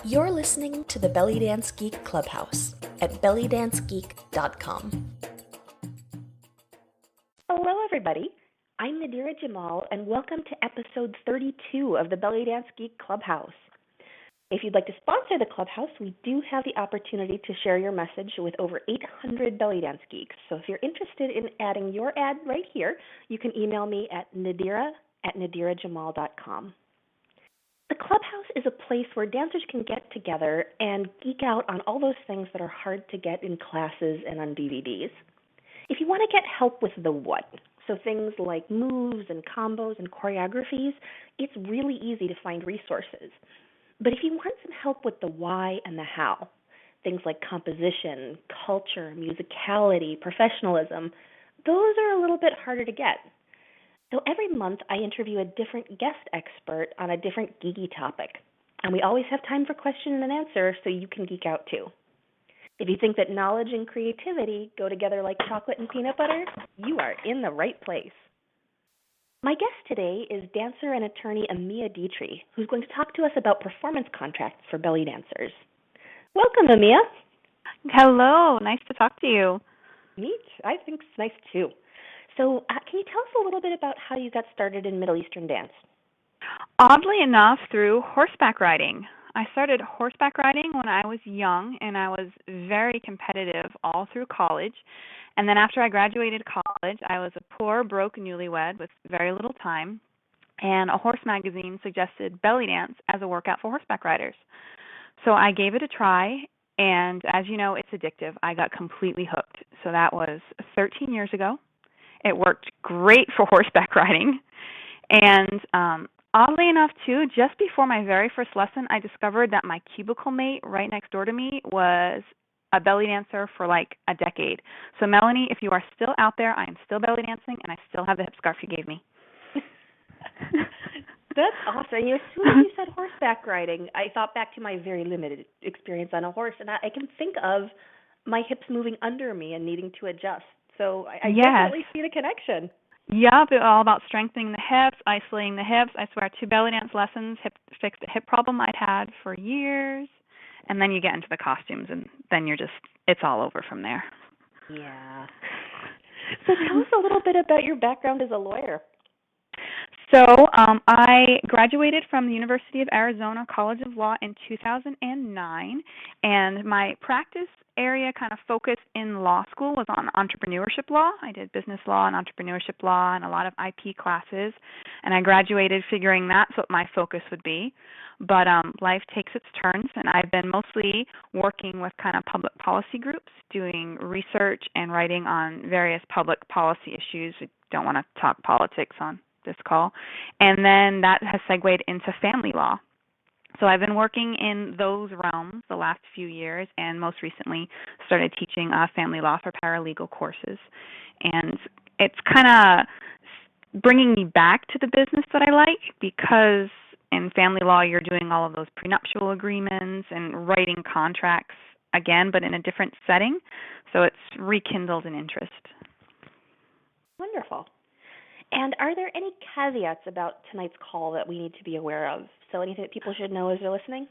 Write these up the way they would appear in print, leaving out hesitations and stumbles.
You're listening to the Belly Dance Geek Clubhouse at bellydancegeek.com. Hello, everybody. I'm Nadira Jamal, and welcome to episode 32 of the Belly Dance Geek Clubhouse. If you'd like to sponsor the Clubhouse, we do have the opportunity to share your message with over 800 Belly Dance Geeks. So if you're interested in adding your ad right here, you can email me at nadira@nadirajamal.com. The Clubhouse is a place where dancers can get together and geek out on all those things that are hard to get in classes and on DVDs. If you want to get help with the what, so things like moves and combos and choreographies, it's really easy to find resources. But if you want some help with the why and the how, things like composition, culture, musicality, professionalism, those are a little bit harder to get. So every month I interview a different guest expert on a different geeky topic. And we always have time for question and answer so you can geek out too. If you think that knowledge and creativity go together like chocolate and peanut butter, you are in the right place. My guest today is dancer and attorney Amia D'Itri, who's going to talk to us about performance contracts for belly dancers. Welcome, Amia. Hello, nice to talk to you. Neat. I think it's nice too. So can you tell us a little bit about how you got started in Middle Eastern dance? Oddly enough, through horseback riding. I started horseback riding when I was young, and I was very competitive all through college. And then after I graduated college, I was a poor, broke newlywed with very little time, and a horse magazine suggested belly dance as a workout for horseback riders. So I gave it a try, and as you know, it's addictive. I got completely hooked. So that was 13 years ago. It worked great for horseback riding. And oddly enough, too, just before my very first lesson, I discovered that my cubicle mate right next door to me was a belly dancer for like a decade. So, Melanie, if you are still out there, I am still belly dancing, and I still have the hip scarf you gave me. That's awesome. As soon as you said horseback riding, I thought back to my very limited experience on a horse, and I can think of my hips moving under me and needing to adjust. So I definitely see the connection. Yep, it's all about strengthening the hips, isolating the hips. I swear, 2 belly dance lessons fixed a hip problem I'd had for years. And then you get into the costumes, and then it's all over from there. Yeah. So tell us a little bit about your background as a lawyer. So I graduated from the University of Arizona College of Law in 2009, and my practice area kind of focused in law school was on entrepreneurship law. I did business law and entrepreneurship law and a lot of IP classes, and I graduated figuring that's what my focus would be. But life takes its turns, and I've been mostly working with kind of public policy groups, doing research and writing on various public policy issues. We don't want to talk politics on this call. And then that has segued into family law. So I've been working in those realms the last few years, and most recently started teaching family law for paralegal courses. And it's kind of bringing me back to the business that I like, because in family law you're doing all of those prenuptial agreements and writing contracts again, but in a different setting. So it's rekindled an interest. Wonderful. And are there any caveats about tonight's call that we need to be aware of? So anything that people should know as they're listening?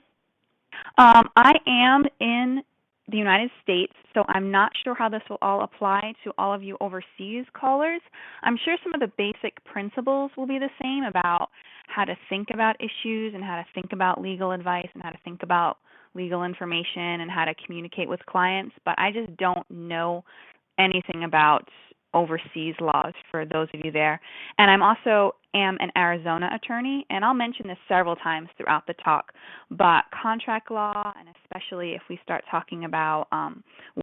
I am in the United States, so I'm not sure how this will all apply to all of you overseas callers. I'm sure some of the basic principles will be the same about how to think about issues and how to think about legal advice and how to think about legal information and how to communicate with clients, but I just don't know anything about overseas laws for those of you there. And I'm also am an Arizona attorney, and I'll mention this several times throughout the talk, but contract law, and especially if we start talking about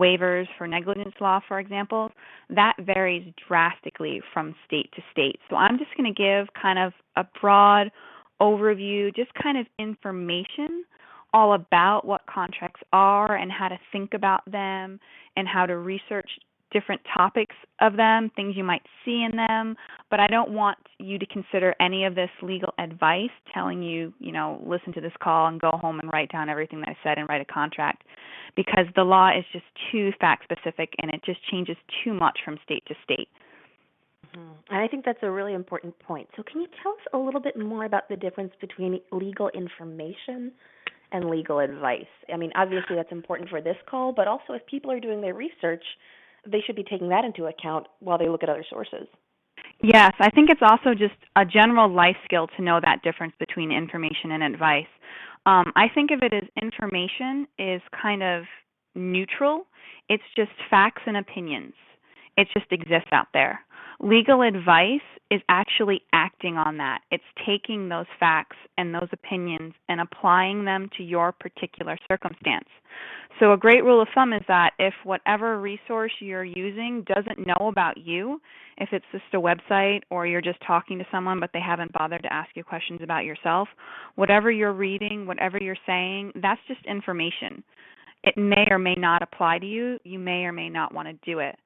waivers for negligence law, for example, that varies drastically from state to state. So I'm just going to give kind of a broad overview, just kind of information all about what contracts are and how to think about them and how to research different topics of them, things you might see in them, but I don't want you to consider any of this legal advice telling you, listen to this call and go home and write down everything that I said and write a contract, because the law is just too fact-specific and it just changes too much from state to state. Mm-hmm. And I think that's a really important point. So can you tell us a little bit more about the difference between legal information and legal advice? I mean, obviously that's important for this call, but also if people are doing their research, they should be taking that into account while they look at other sources. Yes, I think it's also just a general life skill to know that difference between information and advice. I think of it as information is kind of neutral. It's just facts and opinions. It just exists out there. Legal advice is actually acting on that. It's taking those facts and those opinions and applying them to your particular circumstance. So a great rule of thumb is that if whatever resource you're using doesn't know about you, if it's just a website or you're just talking to someone but they haven't bothered to ask you questions about yourself, whatever you're reading, whatever you're saying, that's just information. It may or may not apply to you. You may or may not want to do it.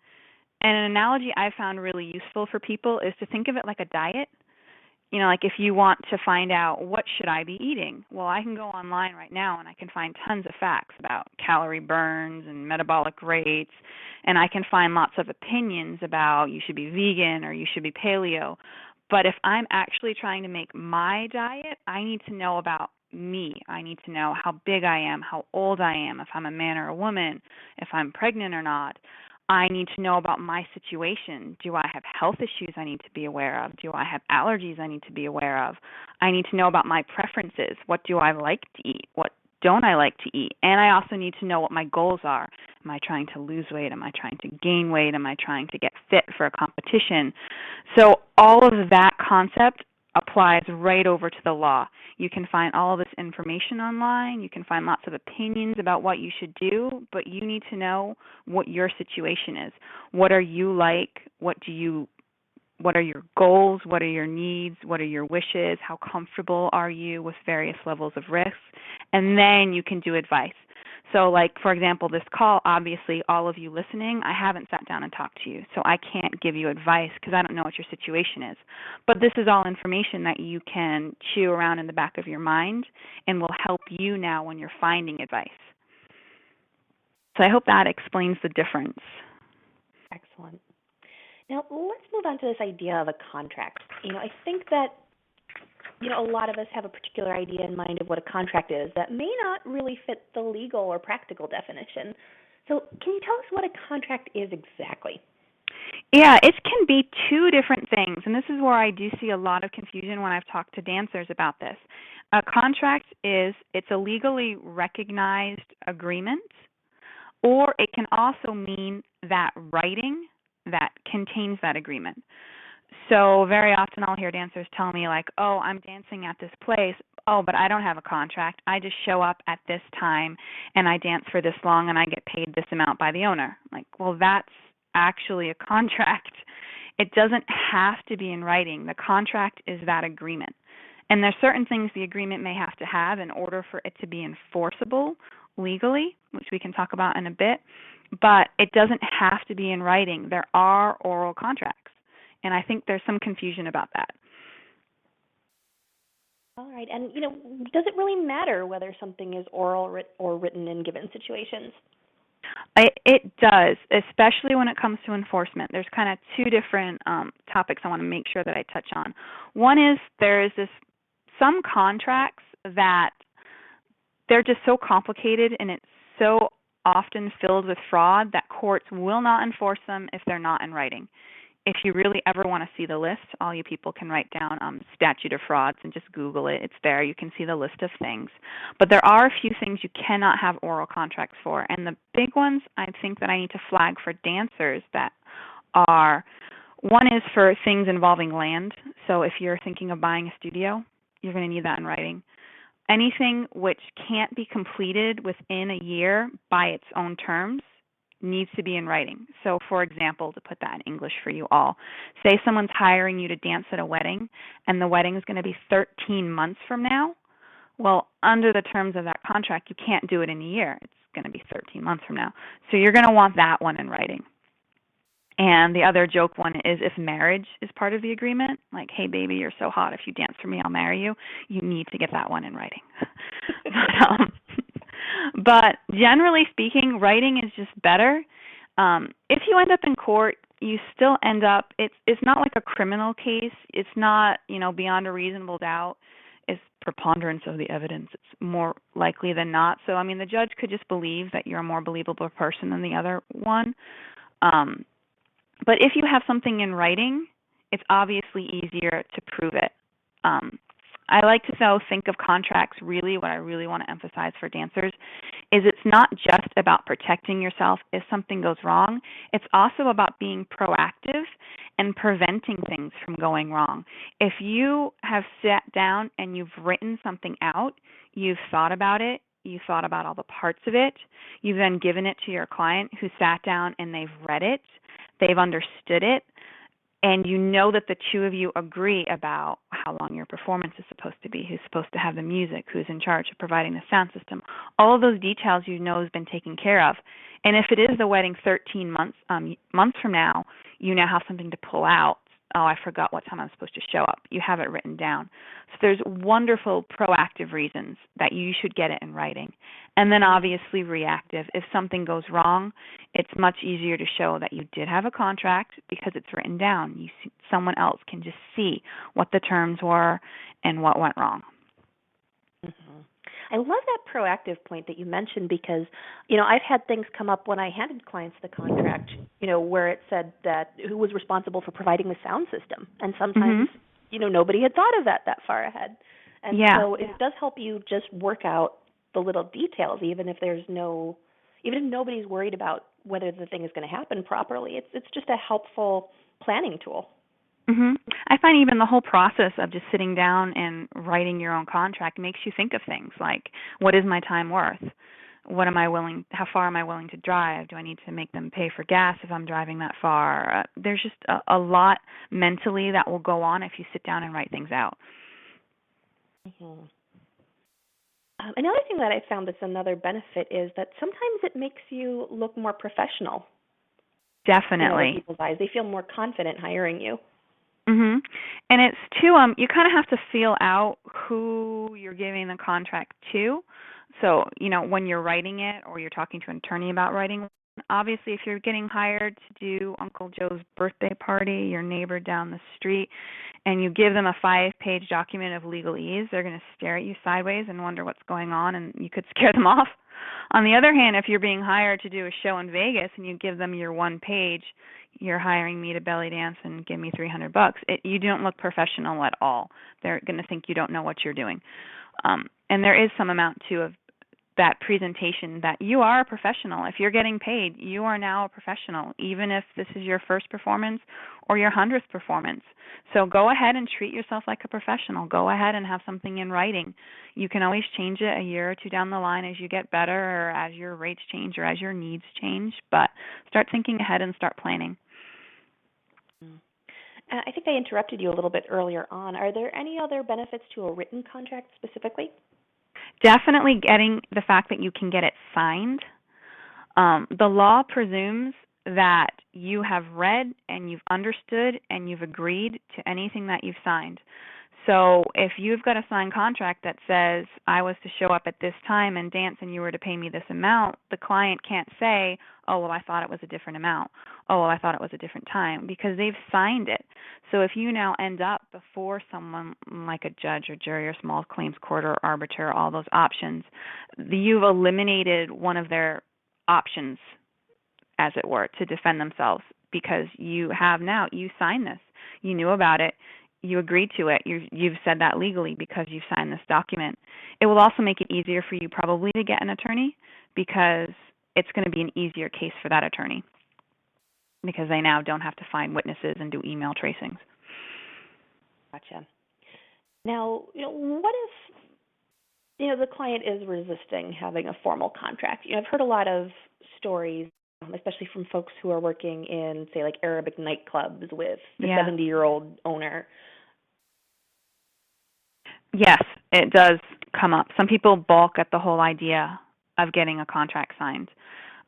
And an analogy I found really useful for people is to think of it like a diet. You know, like if you want to find out what should I be eating, well, I can go online right now and I can find tons of facts about calorie burns and metabolic rates, and I can find lots of opinions about you should be vegan or you should be paleo. But if I'm actually trying to make my diet, I need to know about me. I need to know how big I am, how old I am, if I'm a man or a woman, if I'm pregnant or not. I need to know about my situation. Do I have health issues I need to be aware of? Do I have allergies I need to be aware of? I need to know about my preferences. What do I like to eat? What don't I like to eat? And I also need to know what my goals are. Am I trying to lose weight? Am I trying to gain weight? Am I trying to get fit for a competition? So all of that concept applies right over to the law. You can find all of this information online. You can find lots of opinions about what you should do, but you need to know what your situation is. What are you like? What are your goals? What are your needs? What are your wishes? How comfortable are you with various levels of risks? And then you can do advice. So like, for example, this call, obviously all of you listening, I haven't sat down and talked to you, so I can't give you advice because I don't know what your situation is. But this is all information that you can chew around in the back of your mind and will help you now when you're finding advice. So I hope that explains the difference. Excellent. Now, let's move on to this idea of a contract. I think that a lot of us have a particular idea in mind of what a contract is that may not really fit the legal or practical definition. So can you tell us what a contract is exactly? Yeah, it can be two different things, and this is where I do see a lot of confusion when I've talked to dancers about this. A contract it's a legally recognized agreement, or it can also mean that writing that contains that agreement. So very often I'll hear dancers tell me like, oh, I'm dancing at this place. Oh, but I don't have a contract. I just show up at this time and I dance for this long and I get paid this amount by the owner. Like, well, that's actually a contract. It doesn't have to be in writing. The contract is that agreement. And there's certain things the agreement may have to have in order for it to be enforceable legally, which we can talk about in a bit, but it doesn't have to be in writing. There are oral contracts. And I think there's some confusion about that. All right. And, does it really matter whether something is oral or written in given situations? It does, especially when it comes to enforcement. There's kind of two different topics I want to make sure that I touch on. One is there is some contracts that they're just so complicated and it's so often filled with fraud that courts will not enforce them if they're not in writing. If you really ever want to see the list, all you people can write down statute of frauds and just Google it. It's there. You can see the list of things. But there are a few things you cannot have oral contracts for. And the big ones I think that I need to flag for dancers that are, one is for things involving land. So if you're thinking of buying a studio, you're going to need that in writing. Anything which can't be completed within a year by its own terms needs to be in writing. So, for example, to put that in English for you all, say someone's hiring you to dance at a wedding, and the wedding is going to be 13 months from now. Well, under the terms of that contract, you can't do it in a year. It's going to be 13 months from now. So you're going to want that one in writing. And the other joke one is if marriage is part of the agreement, like, hey, baby, you're so hot. If you dance for me, I'll marry you. You need to get that one in writing. But generally speaking, writing is just better. If you end up in court, you still end up, it's not like a criminal case. It's not, beyond a reasonable doubt. preponderance of the evidence. It's more likely than not. So, I mean, the judge could just believe that you're a more believable person than the other one. But if you have something in writing, it's obviously easier to prove it. I like to think of contracts really, what I really want to emphasize for dancers is it's not just about protecting yourself if something goes wrong. It's also about being proactive and preventing things from going wrong. If you have sat down and you've written something out, you've thought about it, you thought about all the parts of it, you've then given it to your client who sat down and they've read it, they've understood it, and you know that the two of you agree about how long your performance is supposed to be, who's supposed to have the music, who's in charge of providing the sound system. All of those details you know has been taken care of. And if it is the wedding 13 months from now, you now have something to pull out. Oh, I forgot what time I'm supposed to show up. You have it written down. So there's wonderful proactive reasons that you should get it in writing. And then obviously reactive. If something goes wrong, it's much easier to show that you did have a contract because it's written down. Someone else can just see what the terms were and what went wrong. Mm-hmm. I love that proactive point that you mentioned because, I've had things come up when I handed clients the contract, where it said that who was responsible for providing the sound system. And sometimes, nobody had thought of that far ahead. And so it does help you just work out the little details, even if nobody's worried about whether the thing is going to happen properly. It's just a helpful planning tool. Mm-hmm. I find even the whole process of just sitting down and writing your own contract makes you think of things like, what is my time worth? How far am I willing to drive? Do I need to make them pay for gas if I'm driving that far? There's just a lot mentally that will go on if you sit down and write things out. Mm-hmm. Another thing that I found that's another benefit is that sometimes it makes you look more professional. Definitely. In people's eyes. They feel more confident hiring you. Mhm. And it's too you kind of have to feel out who you're giving the contract to. So, when you're writing it or you're talking to an attorney about writing, obviously if you're getting hired to do Uncle Joe's birthday party, your neighbor down the street, and you give them a 5-page document of legalese, they're going to stare at you sideways and wonder what's going on, and you could scare them off. On the other hand, if you're being hired to do a show in Vegas and you give them your 1-page, you're hiring me to belly dance and give me $300, you don't look professional at all. They're going to think you don't know what you're doing. And there is some amount, too, of that presentation that you are a professional. If you're getting paid, you are now a professional, even if this is your first performance or your 100th performance. So go ahead and treat yourself like a professional. Go ahead and have something in writing. You can always change it a year or two down the line as you get better or as your rates change or as your needs change, but start thinking ahead and start planning. I think I interrupted you a little bit earlier on. Are there any other benefits to a written contract specifically? Definitely getting the fact that you can get it signed. The law presumes that you have read and you've understood and you've agreed to anything that you've signed. So if you've got a signed contract that says I was to show up at this time and dance and you were to pay me this amount, the client can't say, oh, well, I thought it was a different amount. Oh, well, I thought it was a different time, because they've signed it. So if you now end up before someone like a judge or jury or small claims court or arbiter, all those options, you've eliminated one of their options, as it were, to defend themselves, because you signed this. You knew about it. You agreed to it. You've said that legally because you've signed this document. It will also make it easier for you probably to get an attorney, because it's going to be an easier case for that attorney, because they now don't have to find witnesses and do email tracings. Gotcha. Now, what if, the client is resisting having a formal contract? I've heard a lot of stories, especially from folks who are working in, say, like Arabic nightclubs with the 70-year-old owner. Yes, it does come up. Some people balk at the whole idea of getting a contract signed.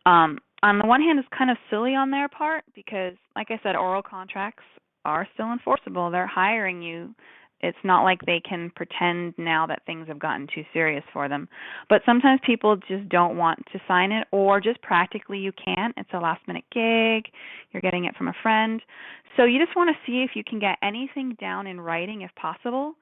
On the one hand, it's kind of silly on their part because, like I said, oral contracts are still enforceable. They're hiring you. It's not like they can pretend now that things have gotten too serious for them. But sometimes people just don't want to sign it, or just practically you can't. It's a last-minute gig. You're getting it from a friend. So you just want to see if you can get anything down in writing if possible.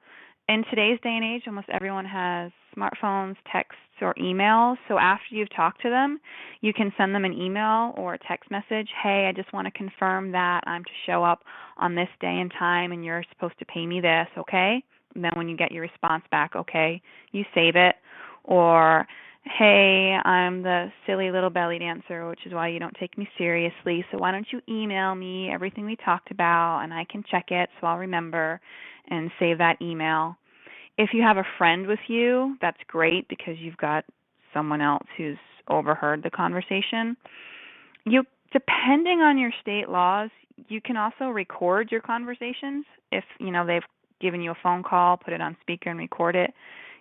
in today's day and age, almost everyone has smartphones, texts, or emails. So after you've talked to them, you can send them an email or a text message. Hey, I just want to confirm that I'm to show up on this day and time, and you're supposed to pay me this, okay? And then when you get your response back, okay, you save it. Or, hey, I'm the silly little belly dancer, which is why you don't take me seriously. So why don't you email me everything we talked about, and I can check it so I'll remember and save that email. If you have a friend with you, that's great because you've got someone else who's overheard the conversation. You, depending on your state laws, you can also record your conversations. If, they've given you a phone call, put it on speaker and record it.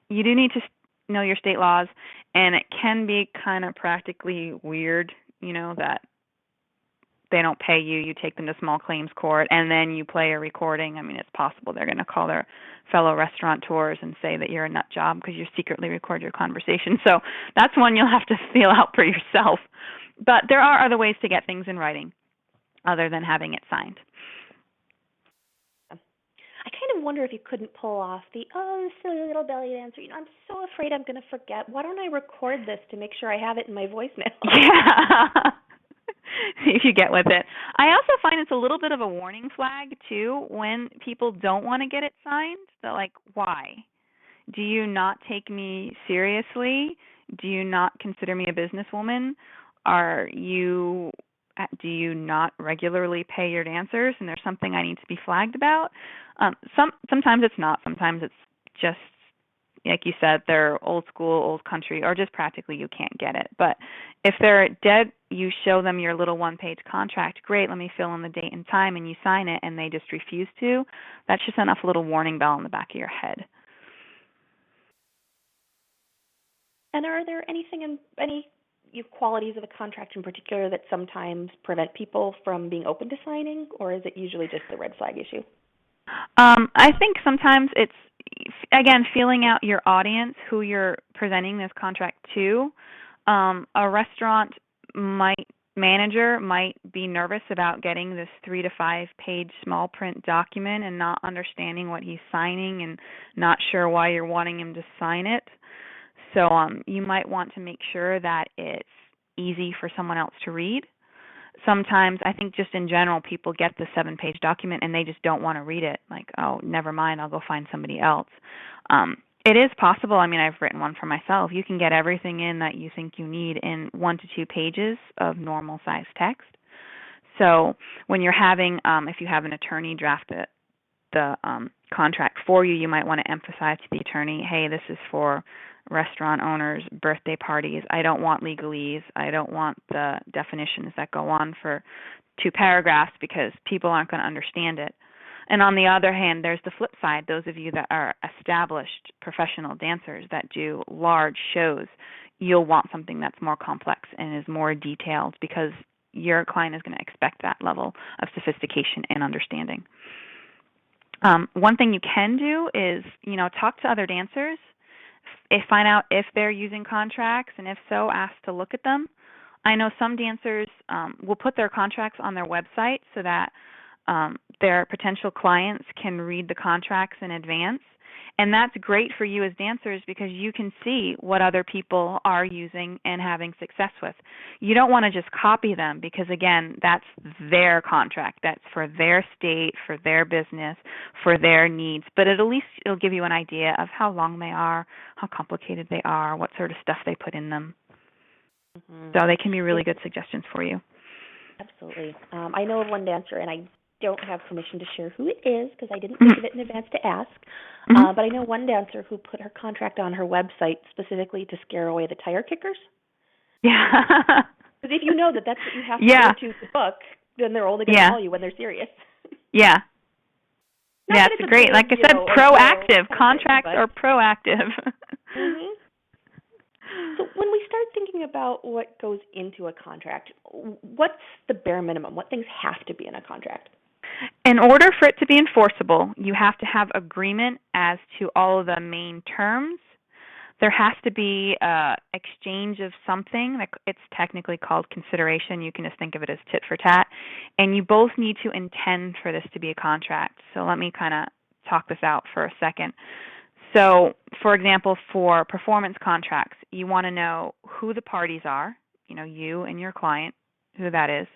You do need to know your state laws, and it can be kind of practically weird, that they don't pay you, you take them to small claims court, and then you play a recording. I mean, it's possible they're going to call their fellow restaurateurs and say that you're a nut job because you secretly record your conversation. So that's one you'll have to feel out for yourself. But there are other ways to get things in writing other than having it signed. I kind of wonder if you couldn't pull off the, silly little belly dancer. I'm so afraid I'm going to forget. Why don't I record this to make sure I have it in my voicemail? Yeah. If you get with it. I also find it's a little bit of a warning flag, too, when people don't want to get it signed. They're like, why? Do you not take me seriously? Do you not consider me a businesswoman? Do you not regularly pay your dancers, and there's something I need to be flagged about? Sometimes it's not. Sometimes it's just, like you said, they're old school, old country, or just practically you can't get it. But if they're dead, you show them your little one-page contract. Great, let me fill in the date and time, and you sign it, and they just refuse to. That's just enough little warning bell in the back of your head. And are there any qualities of a contract in particular that sometimes prevent people from being open to signing, or is it usually just the red flag issue? I think sometimes it's, again, feeling out your audience, who you're presenting this contract to. A restaurant manager might be nervous about getting this 3 to 5 page small print document and not understanding what he's signing and not sure why you're wanting him to sign it. So you might want to make sure that it's easy for someone else to read. Sometimes, I think just in general, people get the 7-page document and they just don't want to read it. Like, oh, never mind, I'll go find somebody else. It is possible. I mean, I've written one for myself. You can get everything in that you think you need in 1 to 2 pages of normal size text. So when you're having, if you have an attorney draft the contract for you, you might want to emphasize to the attorney, hey, this is for restaurant owners' birthday parties. I don't want legalese. I don't want the definitions that go on for 2 paragraphs because people aren't going to understand it. And on the other hand, there's the flip side. Those of you that are established professional dancers that do large shows, you'll want something that's more complex and is more detailed because your client is going to expect that level of sophistication and understanding. One thing you can do is, talk to other dancers. Find out if they're using contracts, and if so, ask to look at them. I know some dancers will put their contracts on their website so that their potential clients can read the contracts in advance. And that's great for you as dancers because you can see what other people are using and having success with. You don't want to just copy them because, again, that's their contract. That's for their state, for their business, for their needs. But at least it'll give you an idea of how long they are, how complicated they are, what sort of stuff they put in them. Mm-hmm. So they can be really good suggestions for you. Absolutely. I know of one dancer, and I don't have permission to share who it is because I didn't think of it in advance to ask. But I know one dancer who put her contract on her website specifically to scare away the tire kickers. Yeah. Because if you know that that's what you have to go to the book, then they're only going to call you when they're serious. Yeah. Yeah, it's great. Like I said, proactive. Contracts are proactive. Mm-hmm. So when we start thinking about what goes into a contract, what's the bare minimum? What things have to be in a contract? In order for it to be enforceable, you have to have agreement as to all of the main terms. There has to be exchange of something. It's technically called consideration. You can just think of it as tit for tat. And you both need to intend for this to be a contract. So let me kind of talk this out for a second. So, for example, for performance contracts, you want to know who the parties are, you and your client, who that is.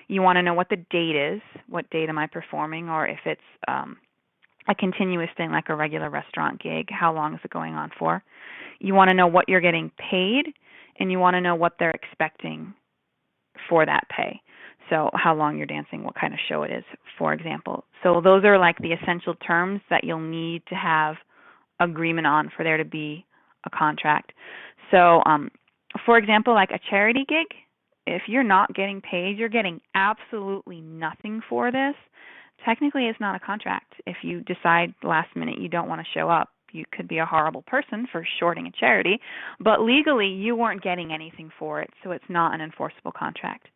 You want to know what the date is, what date am I performing, or if it's a continuous thing like a regular restaurant gig, how long is it going on for. You want to know what you're getting paid, and you want to know what they're expecting for that pay. So how long you're dancing, what kind of show it is, for example. So those are like the essential terms that you'll need to have agreement on for there to be a contract. So for example, like a charity gig, if you're not getting paid, you're getting absolutely nothing for this, technically it's not a contract. If you decide last minute you don't want to show up, you could be a horrible person for shorting a charity, but legally you weren't getting anything for it, so it's not an enforceable contract.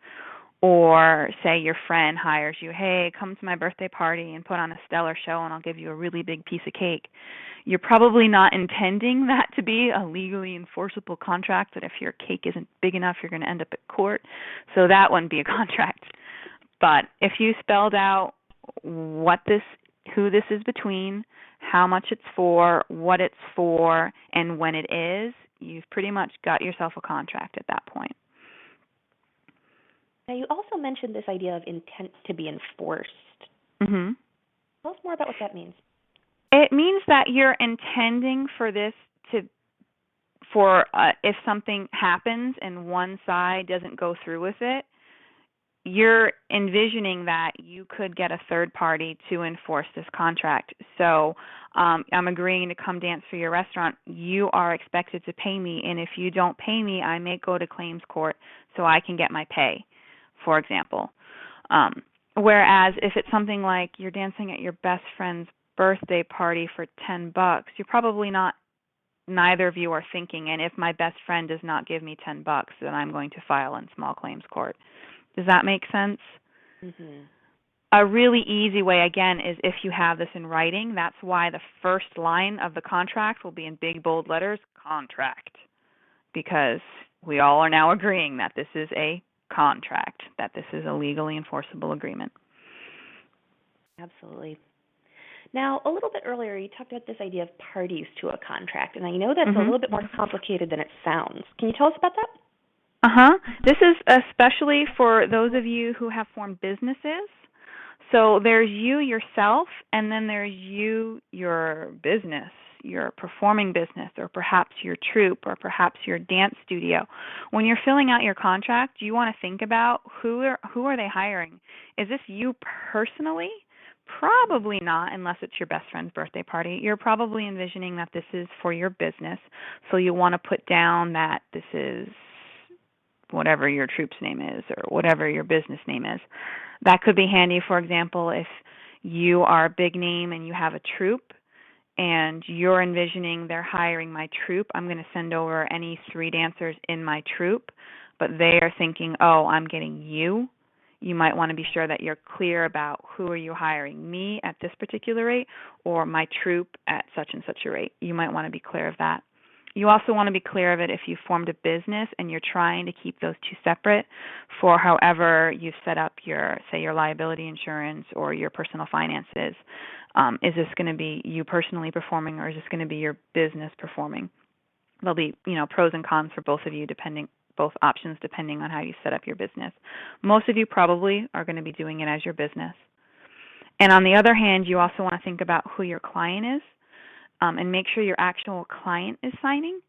Or say your friend hires you, hey, come to my birthday party and put on a stellar show and I'll give you a really big piece of cake. You're probably not intending that to be a legally enforceable contract, that if your cake isn't big enough, you're going to end up at court. So that wouldn't be a contract. But if you spelled out who this is between, how much it's for, what it's for, and when it is, you've pretty much got yourself a contract at that point. Now, you also mentioned this idea of intent to be enforced. Mm-hmm. Tell us more about what that means. It means that you're intending for this if something happens and one side doesn't go through with it, you're envisioning that you could get a third party to enforce this contract. So I'm agreeing to come dance for your restaurant. You are expected to pay me, and if you don't pay me, I may go to claims court so I can get my pay, for example. Whereas if it's something like you're dancing at your best friend's birthday party for $10, you're probably neither of you are thinking, and if my best friend does not give me $10, then I'm going to file in small claims court. Does that make sense? Mm-hmm. A really easy way, again, is if you have this in writing. That's why the first line of the contract will be in big, bold letters, contract, because we all are now agreeing that this is a contract, that this is a legally enforceable agreement. Absolutely. Now, a little bit earlier, you talked about this idea of parties to a contract, and I know that's a little bit more complicated than it sounds. Can you tell us about that? This is especially for those of you who have formed businesses. So there's you yourself, and then there's you, your business, your performing business, or perhaps your troupe, or perhaps your dance studio. When you're filling out your contract, you want to think about who are they hiring? Is this you personally? Probably not, unless it's your best friend's birthday party. You're probably envisioning that this is for your business, so you want to put down that this is whatever your troupe's name is or whatever your business name is. That could be handy, for example, if you are a big name and you have a troupe and you're envisioning they're hiring my troupe. I'm going to send over any 3 dancers in my troupe, but they are thinking, oh, I'm getting you. You might want to be sure that you're clear about who are you hiring, me at this particular rate or my troupe at such and such a rate. You might want to be clear of that. You also want to be clear of it if you formed a business and you're trying to keep those two separate for however you've set up your liability insurance or your personal finances. Is this going to be you personally performing, or is this going to be your business performing? There'll be, pros and cons for both of you both options depending on how you set up your business. Most of you probably are going to be doing it as your business. And on the other hand, you also want to think about who your client is. And make sure your actual client is signing,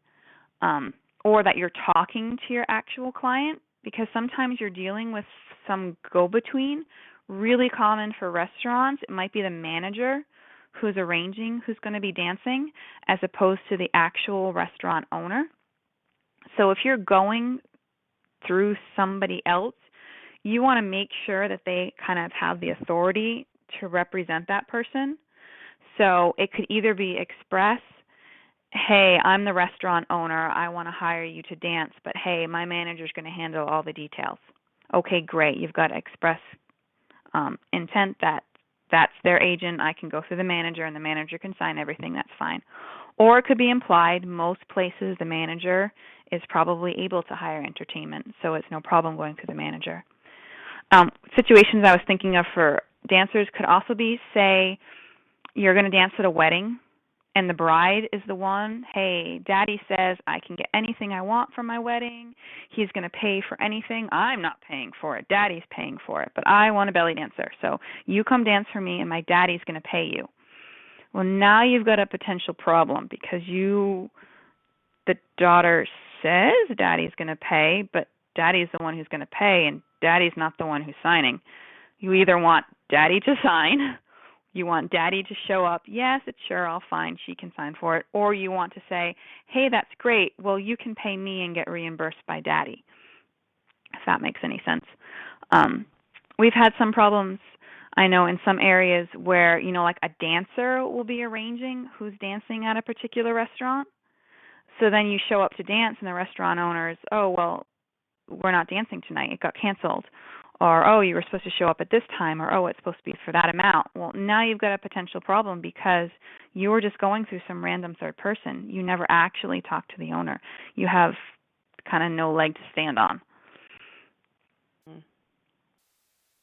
or that you're talking to your actual client, because sometimes you're dealing with some go-between. Really common for restaurants, it might be the manager who's arranging who's going to be dancing as opposed to the actual restaurant owner. So if you're going through somebody else, you want to make sure that they kind of have the authority to represent that person. So it could either be express, hey, I'm the restaurant owner, I want to hire you to dance, but hey, my manager's going to handle all the details. Okay, great. You've got to express intent that that's their agent. I can go through the manager and the manager can sign everything. That's fine. Or it could be implied. Most places the manager is probably able to hire entertainment, so it's no problem going through the manager. Situations I was thinking of for dancers could also be, say, you're going to dance at a wedding and the bride is the one, hey, daddy says I can get anything I want for my wedding. He's going to pay for anything. I'm not paying for it. Daddy's paying for it, but I want a belly dancer. So you come dance for me and my daddy's going to pay you. Well, now you've got a potential problem because the daughter says daddy's going to pay, but daddy's the one who's going to pay and daddy's not the one who's signing. You either want daddy to sign, you want daddy to show up, yes, it's sure, I'll fine, she can sign for it, or you want to say, hey, that's great, well, you can pay me and get reimbursed by daddy, if that makes any sense. We've had some problems, I know, in some areas where, like a dancer will be arranging who's dancing at a particular restaurant. So then you show up to dance and the restaurant owners, oh, well, we're not dancing tonight, it got canceled. Or, oh, you were supposed to show up at this time, or, oh, it's supposed to be for that amount. Well, now you've got a potential problem because you were just going through some random third person. You never actually talked to the owner. You have kind of no leg to stand on.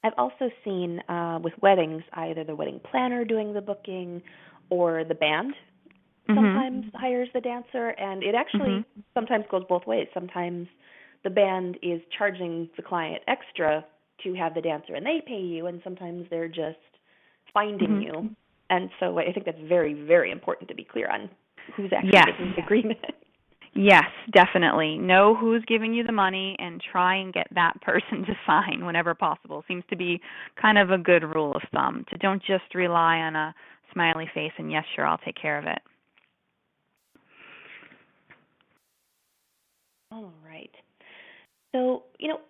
I've also seen with weddings, either the wedding planner doing the booking or the band sometimes hires the dancer, and it actually sometimes goes both ways. Sometimes the band is charging the client extra to have the dancer and they pay you, and sometimes they're just finding you. And so I think that's very, very important to be clear on who's actually making the agreement. Yes, definitely. Know who's giving you the money and try and get that person to sign whenever possible. Seems to be kind of a good rule of thumb, to don't just rely on a smiley face and yes, sure, I'll take care of it. All right. So,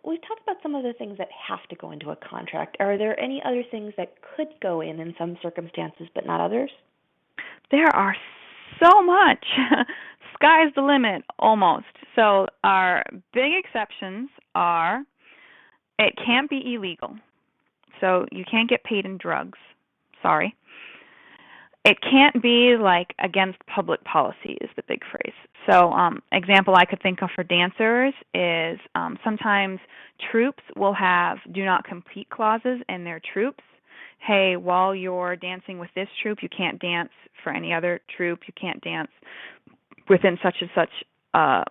we've talked about some of the things that have to go into a contract. Are there any other things that could go in some circumstances but not others? There are so much. Sky's the limit, almost. So our big exceptions are it can't be illegal. So you can't get paid in drugs. Sorry. It can't be like against public policy is the big phrase. So example I could think of for dancers is sometimes troupes will have do not compete clauses in their troupes. Hey, while you're dancing with this troupe, you can't dance for any other troupe. You can't dance within such and such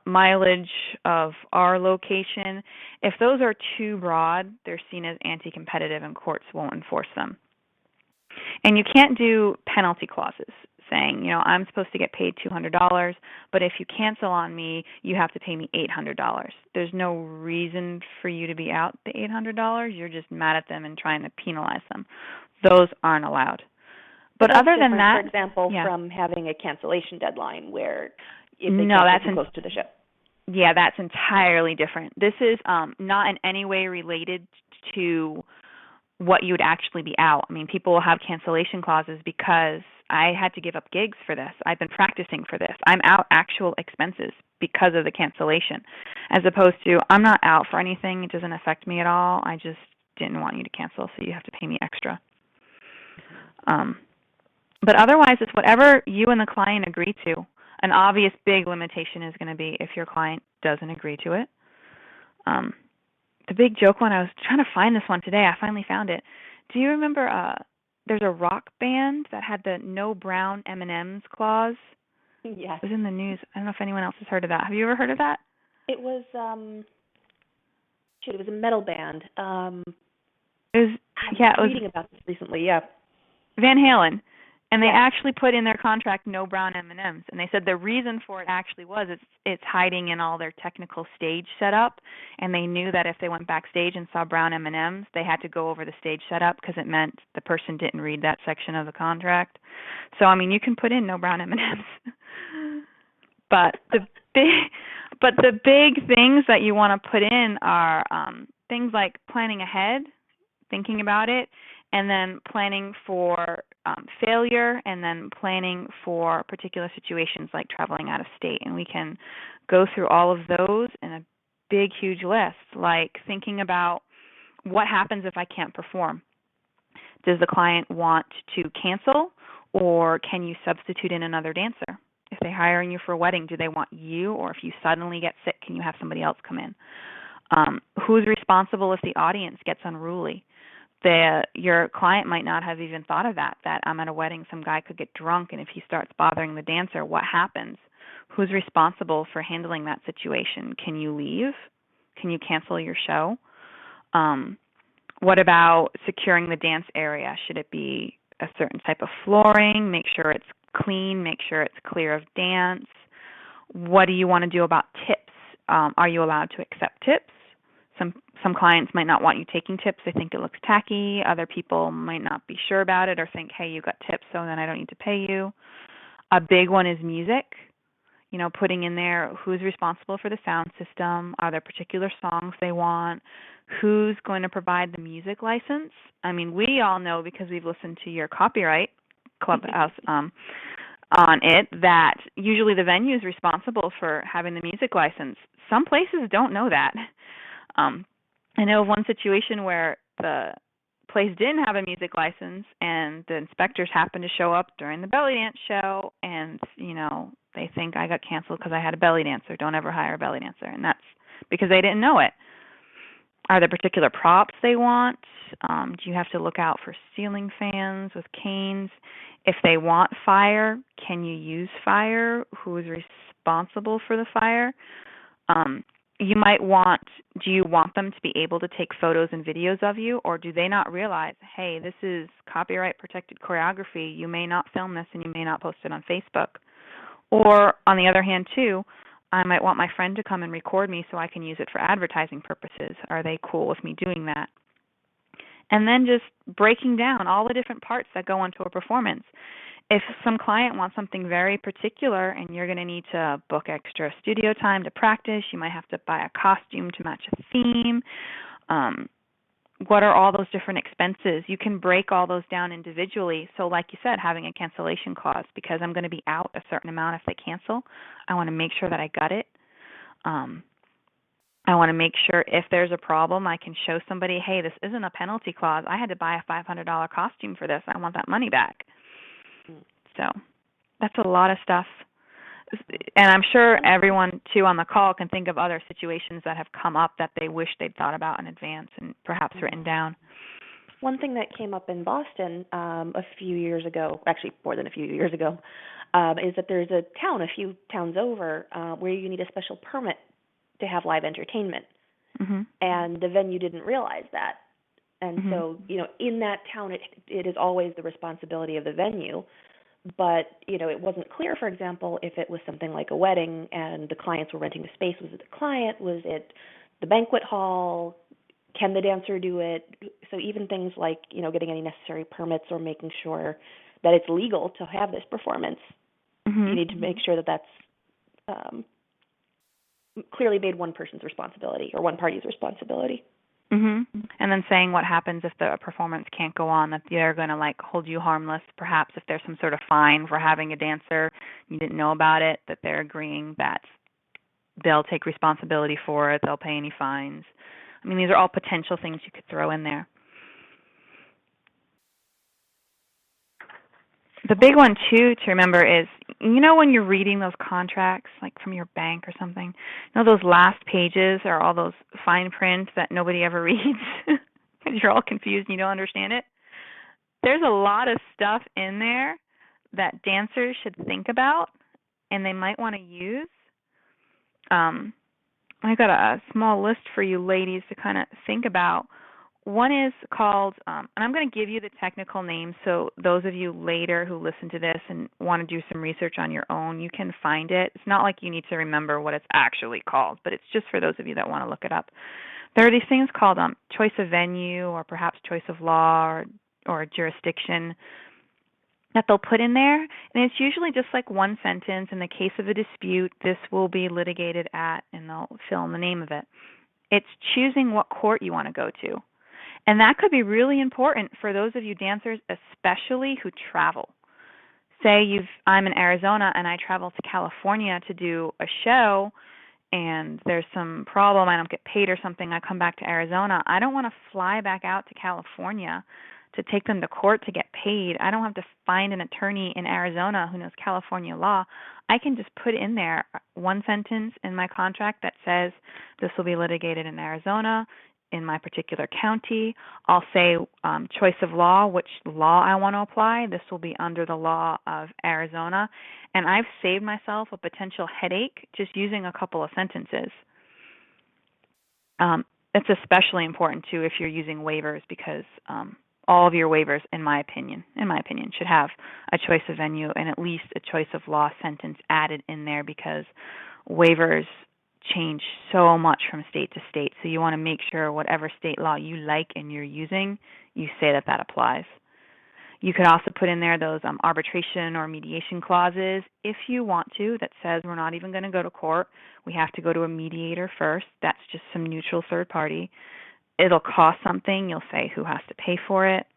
mileage of our location. If those are too broad, they're seen as anti-competitive and courts won't enforce them. And you can't do penalty clauses saying, I'm supposed to get paid $200, but if you cancel on me, you have to pay me $800. There's no reason for you to be out the $800. You're just mad at them and trying to penalize them. Those aren't allowed. But other than that, for example, from having a cancellation deadline where if they can't get close to the show. Yeah, that's entirely different. This is not in any way related to what you would actually be out. I mean, people will have cancellation clauses because I had to give up gigs for this. I've been practicing for this. I'm out actual expenses because of the cancellation, as opposed to I'm not out for anything. It doesn't affect me at all. I just didn't want you to cancel, so you have to pay me extra. But otherwise, it's whatever you and the client agree to. An obvious big limitation is going to be if your client doesn't agree to it. The big joke one, I was trying to find this one today. I finally found it. Do you remember there's a rock band that had the no brown M&Ms clause? Yes. It was in the news. I don't know if anyone else has heard of that. Have you ever heard of that? It was, it was a metal band. I was reading about this recently, yeah. Van Halen. And they actually put in their contract no brown M&Ms. And they said the reason for it actually was it's hiding in all their technical stage setup. And they knew that if they went backstage and saw brown M&Ms, they had to go over the stage setup because it meant the person didn't read that section of the contract. So, I mean, you can put in no brown M&Ms. But the big things that you want to put in are things like planning ahead, thinking about it, and then planning for failure, and then planning for particular situations like traveling out of state. And we can go through all of those in a big, huge list, like thinking about what happens if I can't perform. Does the client want to cancel, or can you substitute in another dancer? If they're hiring you for a wedding, do they want you, or if you suddenly get sick, can you have somebody else come in? Who's responsible if the audience gets unruly? your client might not have even thought of that I'm at a wedding, some guy could get drunk, and if he starts bothering the dancer, what happens? Who's responsible for handling that situation? Can you leave? Can you cancel your show? What about securing the dance area? Should it be a certain type of flooring? Make sure it's clean. Make sure it's clear of dance. What do you want to do about tips? Are you allowed to accept tips? Some clients might not want you taking tips. They think it looks tacky. Other people might not be sure about it or think, hey, you got tips, so then I don't need to pay you. A big one is music. Putting in there who's responsible for the sound system. Are there particular songs they want? Who's going to provide the music license? I mean, we all know because we've listened to your copyright Clubhouse on it that usually the venue is responsible for having the music license. Some places don't know that. I know of one situation where the place didn't have a music license and the inspectors happened to show up during the belly dance show and, they think I got canceled because I had a belly dancer. Don't ever hire a belly dancer. And that's because they didn't know it. Are there particular props they want? Do you have to look out for ceiling fans with canes? If they want fire, can you use fire? Who is responsible for the fire? Do you want them to be able to take photos and videos of you, or do they not realize, hey, this is copyright protected choreography. You may not film this and you may not post it on Facebook. Or on the other hand, too, I might want my friend to come and record me so I can use it for advertising purposes. Are they cool with me doing that? And then just breaking down all the different parts that go into a performance. If some client wants something very particular and you're going to need to book extra studio time to practice, you might have to buy a costume to match a theme. What are all those different expenses? You can break all those down individually. So like you said, having a cancellation clause, because I'm going to be out a certain amount if they cancel, I want to make sure that I got it. I want to make sure if there's a problem, I can show somebody, hey, this isn't a penalty clause. I had to buy a $500 costume for this. I want that money back. So that's a lot of stuff. And I'm sure everyone, too, on the call can think of other situations that have come up that they wish they'd thought about in advance and perhaps written down. One thing that came up in Boston a few years ago, actually more than a few years ago, is that there's a few towns over, where you need a special permit to have live entertainment. Mm-hmm. And the venue didn't realize that. And so, in that town, it is always the responsibility of the venue. But, it wasn't clear, for example, if it was something like a wedding and the clients were renting the space. Was it the client? Was it the banquet hall? Can the dancer do it? So even things like, getting any necessary permits or making sure that it's legal to have this performance, you need to make sure that that's clearly made one person's responsibility or one party's responsibility. Mm-hmm. And then saying what happens if the performance can't go on, that they're going to hold you harmless. Perhaps if there's some sort of fine for having a dancer, you didn't know about it, that they're agreeing that they'll take responsibility for it, they'll pay any fines. I mean, these are all potential things you could throw in there. The big one, too, to remember is, when you're reading those contracts, like from your bank or something, those last pages are all those fine print that nobody ever reads because you're all confused and you don't understand it. There's a lot of stuff in there that dancers should think about and they might want to use. I got a small list for you ladies to kind of think about. One is called, and I'm going to give you the technical name, so those of you later who listen to this and want to do some research on your own, you can find it. It's not like you need to remember what it's actually called, but it's just for those of you that want to look it up. There are these things called choice of venue or perhaps choice of law or jurisdiction that they'll put in there, and it's usually just like one sentence. In the case of a dispute, this will be litigated at, and they'll fill in the name of it. It's choosing what court you want to go to. And that could be really important for those of you dancers, especially who travel. Say I'm in Arizona and I travel to California to do a show and there's some problem, I don't get paid or something, I come back to Arizona. I don't want to fly back out to California to take them to court to get paid. I don't have to find an attorney in Arizona who knows California law. I can just put in there one sentence in my contract that says this will be litigated in Arizona. in my particular county. I'll say choice of law, which law I want to apply. This will be under the law of Arizona. And I've saved myself a potential headache just using a couple of sentences. It's especially important too if you're using waivers, because all of your waivers, in my opinion, should have a choice of venue and at least a choice of law sentence added in there, because waivers change so much from state to state. So you want to make sure whatever state law you like and you're using, you say that applies. You could also put in there those arbitration or mediation clauses if you want to, that says we're not even going to go to court. We have to go to a mediator first. That's just some neutral third party. It'll cost something. You'll say who has to pay for it.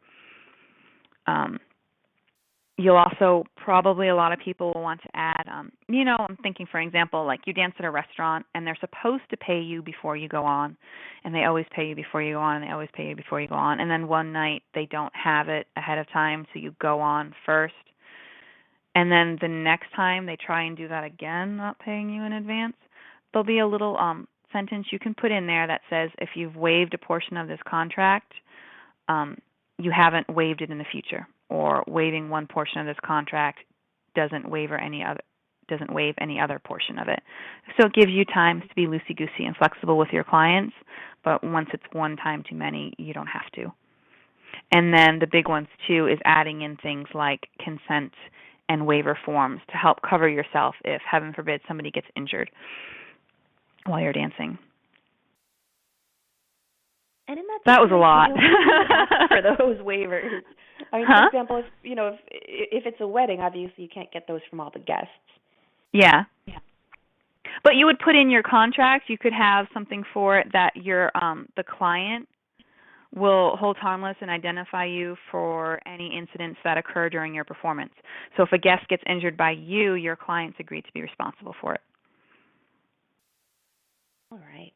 You'll also, probably a lot of people will want to add, I'm thinking, for example, like you dance at a restaurant and they're supposed to pay you before you go on, and they always pay you before you go on, and they always pay you before you go on, and then one night they don't have it ahead of time, so you go on first, and then the next time they try and do that again, not paying you in advance. There'll be a little sentence you can put in there that says if you've waived a portion of this contract, you haven't waived it in the future, or waiving one portion of this contract doesn't waive any other portion of it. So it gives you time to be loosey-goosey and flexible with your clients, but once it's one time too many, you don't have to. And then the big ones too is adding in things like consent and waiver forms to help cover yourself if, heaven forbid, somebody gets injured while you're dancing. And in that was a lot. For those waivers. I mean, for example, if it's a wedding, obviously you can't get those from all the guests. Yeah. But you would put in your contract, you could have something for it that your the client will hold harmless and identify you for any incidents that occur during your performance. So if a guest gets injured by you, your client's agreed to be responsible for it. All right.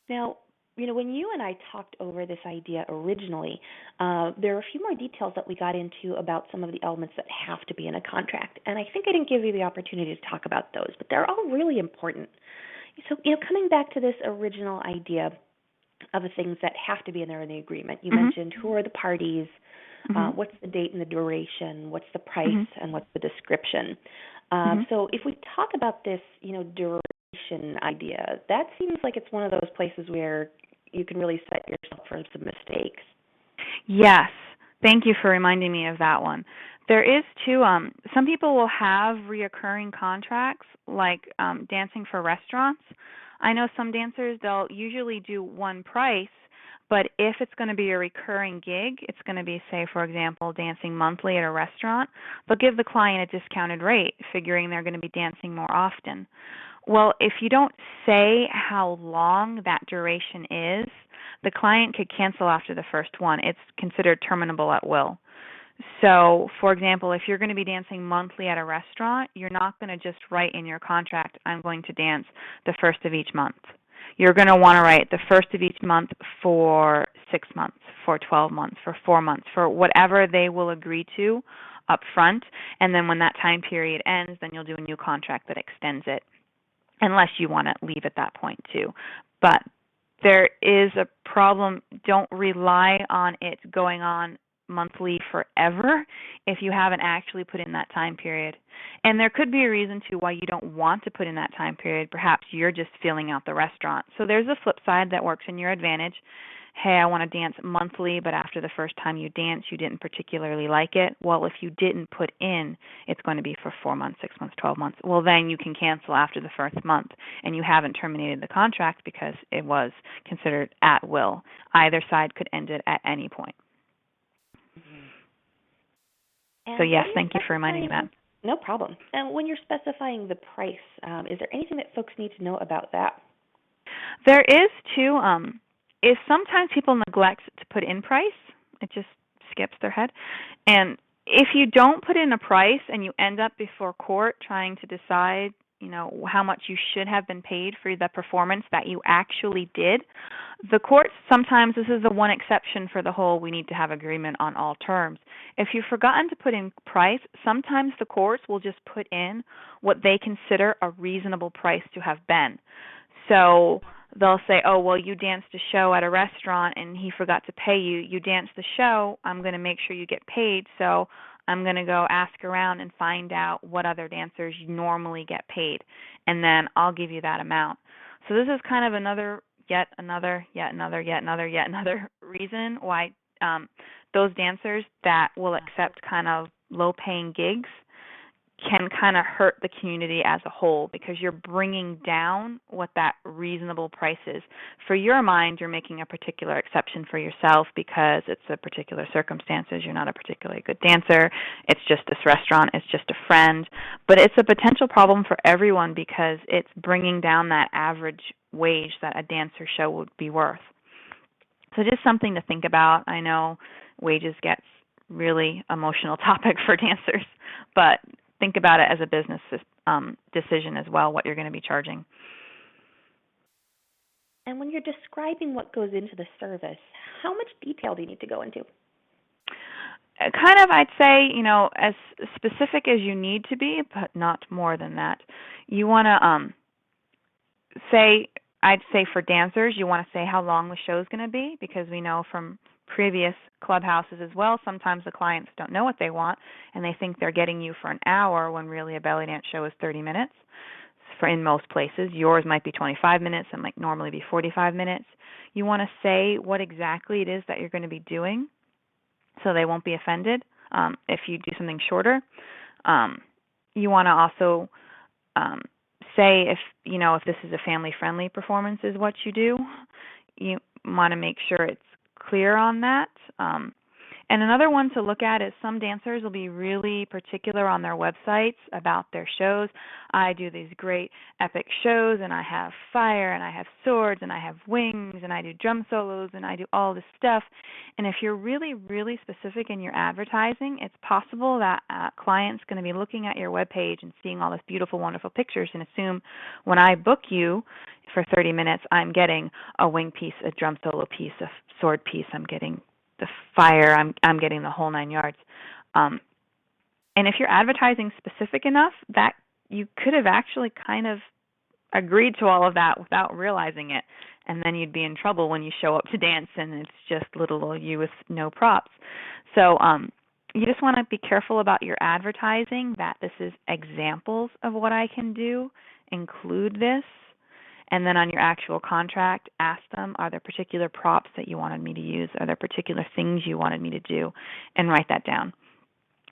Now, when you and I talked over this idea originally, there are a few more details that we got into about some of the elements that have to be in a contract. And I think I didn't give you the opportunity to talk about those, but they're all really important. So, coming back to this original idea of the things that have to be in there in the agreement, you mentioned who are the parties, what's the date and the duration, what's the price, and what's the description. So if we talk about this, duration idea, that seems like it's one of those places where you can really set yourself for some mistakes. Yes. Thank you for reminding me of that one. There is too, some people will have reoccurring contracts, like dancing for restaurants. I know some dancers, they'll usually do one price, but if it's going to be a recurring gig, it's going to be, say, for example, dancing monthly at a restaurant, they'll give the client a discounted rate, figuring they're going to be dancing more often. Well, if you don't say how long that duration is, the client could cancel after the first one. It's considered terminable at will. So, for example, if you're going to be dancing monthly at a restaurant, you're not going to just write in your contract, I'm going to dance the first of each month. You're going to want to write the first of each month for 6 months, for 12 months, for 4 months, for whatever they will agree to up front. And then when that time period ends, then you'll do a new contract that extends it, unless you want to leave at that point too. But there is a problem. Don't rely on it going on monthly forever if you haven't actually put in that time period. And there could be a reason too why you don't want to put in that time period. Perhaps you're just filling out the restaurant. So there's a flip side that works in your advantage. Hey, I want to dance monthly, but after the first time you dance, you didn't particularly like it. Well, if you didn't put in, it's going to be for 4 months, 6 months, 12 months. Well, then you can cancel after the first month, and you haven't terminated the contract because it was considered at will. Either side could end it at any point. So yes, thank you for reminding me that. No problem. And when you're specifying the price, is there anything that folks need to know about that? There is too. Is sometimes people neglect to put in price. It just skips their head. And if you don't put in a price and you end up before court trying to decide, how much you should have been paid for the performance that you actually did, the courts sometimes, this is the one exception for the whole we need to have agreement on all terms. If you've forgotten to put in price, sometimes the courts will just put in what they consider a reasonable price to have been. So they'll say, oh, well, you danced a show at a restaurant and he forgot to pay you. You danced the show. I'm going to make sure you get paid. So I'm going to go ask around and find out what other dancers normally get paid. And then I'll give you that amount. So this is kind of yet another reason why those dancers that will accept kind of low-paying gigs can kind of hurt the community as a whole, because you're bringing down what that reasonable price is. For your mind, you're making a particular exception for yourself because it's a particular circumstances. You're not a particularly good dancer. It's just this restaurant. It's just a friend. But it's a potential problem for everyone because it's bringing down that average wage that a dancer show would be worth. So just something to think about. I know wages gets really emotional topic for dancers, but think about it as a business decision as well, what you're going to be charging. And when you're describing what goes into the service, how much detail do you need to go into? Kind of, I'd say, as specific as you need to be, but not more than that. You want to I'd say for dancers, you want to say how long the show is going to be, because we know from previous clubhouses as well, sometimes the clients don't know what they want and they think they're getting you for an hour when really a belly dance show is 30 minutes. In most places, yours might be 25 minutes and might normally be 45 minutes. You want to say what exactly it is that you're going to be doing so they won't be offended if you do something shorter. You want to also say if this is a family-friendly performance is what you do. You want to make sure it's clear on that. And another one to look at is some dancers will be really particular on their websites about their shows. I do these great epic shows, and I have fire, and I have swords, and I have wings, and I do drum solos, and I do all this stuff. And if you're really, really specific in your advertising, it's possible that a client's going to be looking at your webpage and seeing all this beautiful, wonderful pictures and assume when I book you for 30 minutes, I'm getting a wing piece, a drum solo piece, a sword piece, I'm getting the fire, I'm getting the whole 9 yards. And if you're advertising specific enough, that you could have actually kind of agreed to all of that without realizing it, and then you'd be in trouble when you show up to dance and it's just little old you with no props. So you just want to be careful about your advertising, that this is examples of what I can do, include this. And then on your actual contract, ask them, are there particular props that you wanted me to use? Are there particular things you wanted me to do? And write that down.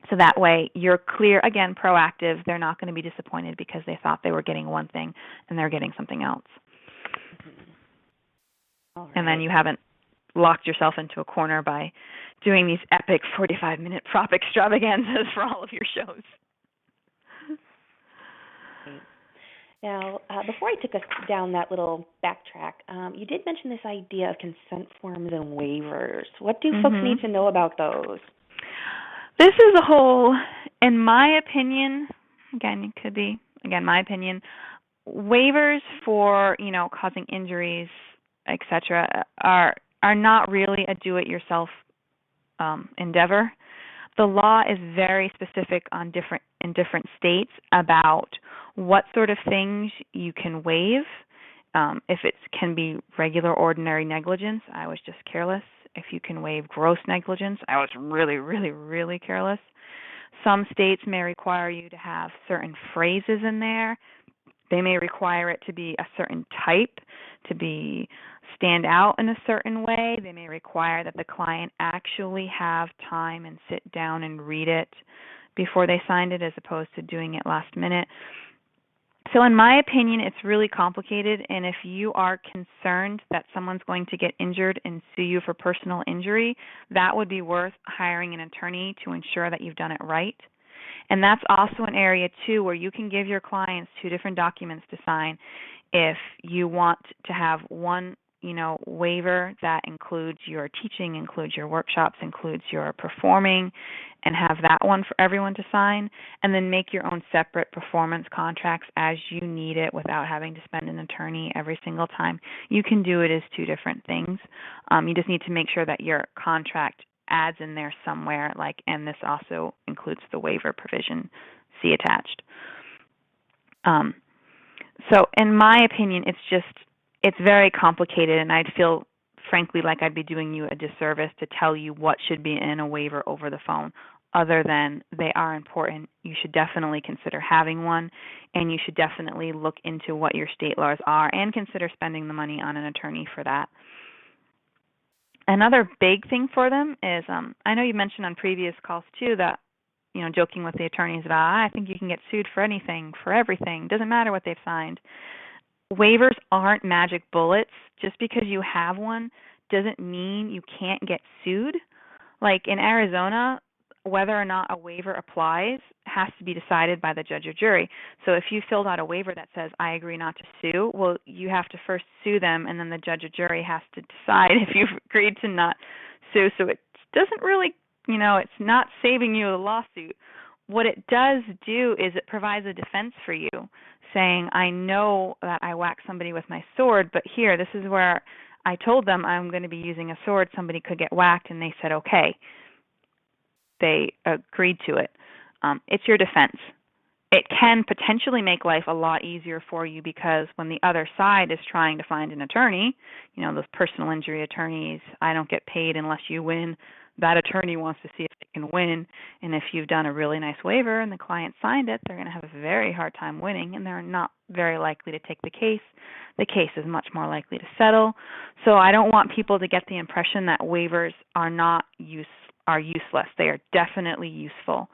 So that way you're clear, again, proactive. They're not going to be disappointed because they thought they were getting one thing and they're getting something else. All right. And then you haven't locked yourself into a corner by doing these epic 45-minute prop extravaganzas for all of your shows. Now, before I took us down that little backtrack, you did mention this idea of consent forms and waivers. What do folks need to know about those? This is a whole, in my opinion, again, it could be, again, my opinion, waivers for, causing injuries, etc., are not really a do-it-yourself endeavor. The law is very specific in different states about what sort of things you can waive. If it can be regular, ordinary negligence, I was just careless. If you can waive gross negligence, I was really, really, really careless. Some states may require you to have certain phrases in there. They may require it to be a certain type, to stand out in a certain way. They may require that the client actually have time and sit down and read it before they signed it, as opposed to doing it last minute. So in my opinion, it's really complicated, and if you are concerned that someone's going to get injured and sue you for personal injury, that would be worth hiring an attorney to ensure that you've done it right. And that's also an area, too, where you can give your clients two different documents to sign. If you want to have one, waiver that includes your teaching, includes your workshops, includes your performing, and have that one for everyone to sign, and then make your own separate performance contracts as you need it without having to spend an attorney every single time. You can do it as two different things. You just need to make sure that your contract adds in there somewhere, and this also includes the waiver provision, see attached. So in my opinion, it's just it's very complicated, and I'd feel, frankly, like I'd be doing you a disservice to tell you what should be in a waiver over the phone, other than they are important. You should definitely consider having one, and you should definitely look into what your state laws are and consider spending the money on an attorney for that. Another big thing for them is, I know you mentioned on previous calls too that, joking with the attorneys about, I think you can get sued for anything, for everything, doesn't matter what they've signed. Waivers aren't magic bullets. Just because you have one doesn't mean you can't get sued. Like in Arizona, whether or not a waiver applies has to be decided by the judge or jury. So if you filled out a waiver that says, I agree not to sue, well, you have to first sue them, and then the judge or jury has to decide if you've agreed to not sue. So it doesn't really, it's not saving you a lawsuit. What it does do is it provides a defense for you, saying, I know that I whacked somebody with my sword, but here, this is where I told them I'm going to be using a sword. Somebody could get whacked, and they said, okay. They agreed to it. It's your defense. It can potentially make life a lot easier for you, because when the other side is trying to find an attorney, those personal injury attorneys, I don't get paid unless you win. That attorney wants to see if they can win. And if you've done a really nice waiver and the client signed it, they're going to have a very hard time winning, and they're not very likely to take the case. The case is much more likely to settle. So I don't want people to get the impression that waivers are useless. They are definitely useful.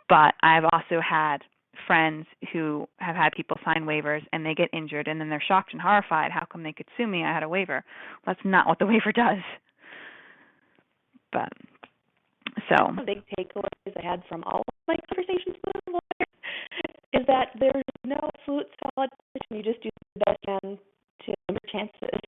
But I've also had friends who have had people sign waivers and they get injured, and then they're shocked and horrified. How come they could sue me? I had a waiver. That's not what the waiver does. But so a big takeaways I had from all of my conversations with lawyers is that there's no absolute solid position. You just do the best you can to limit your chances.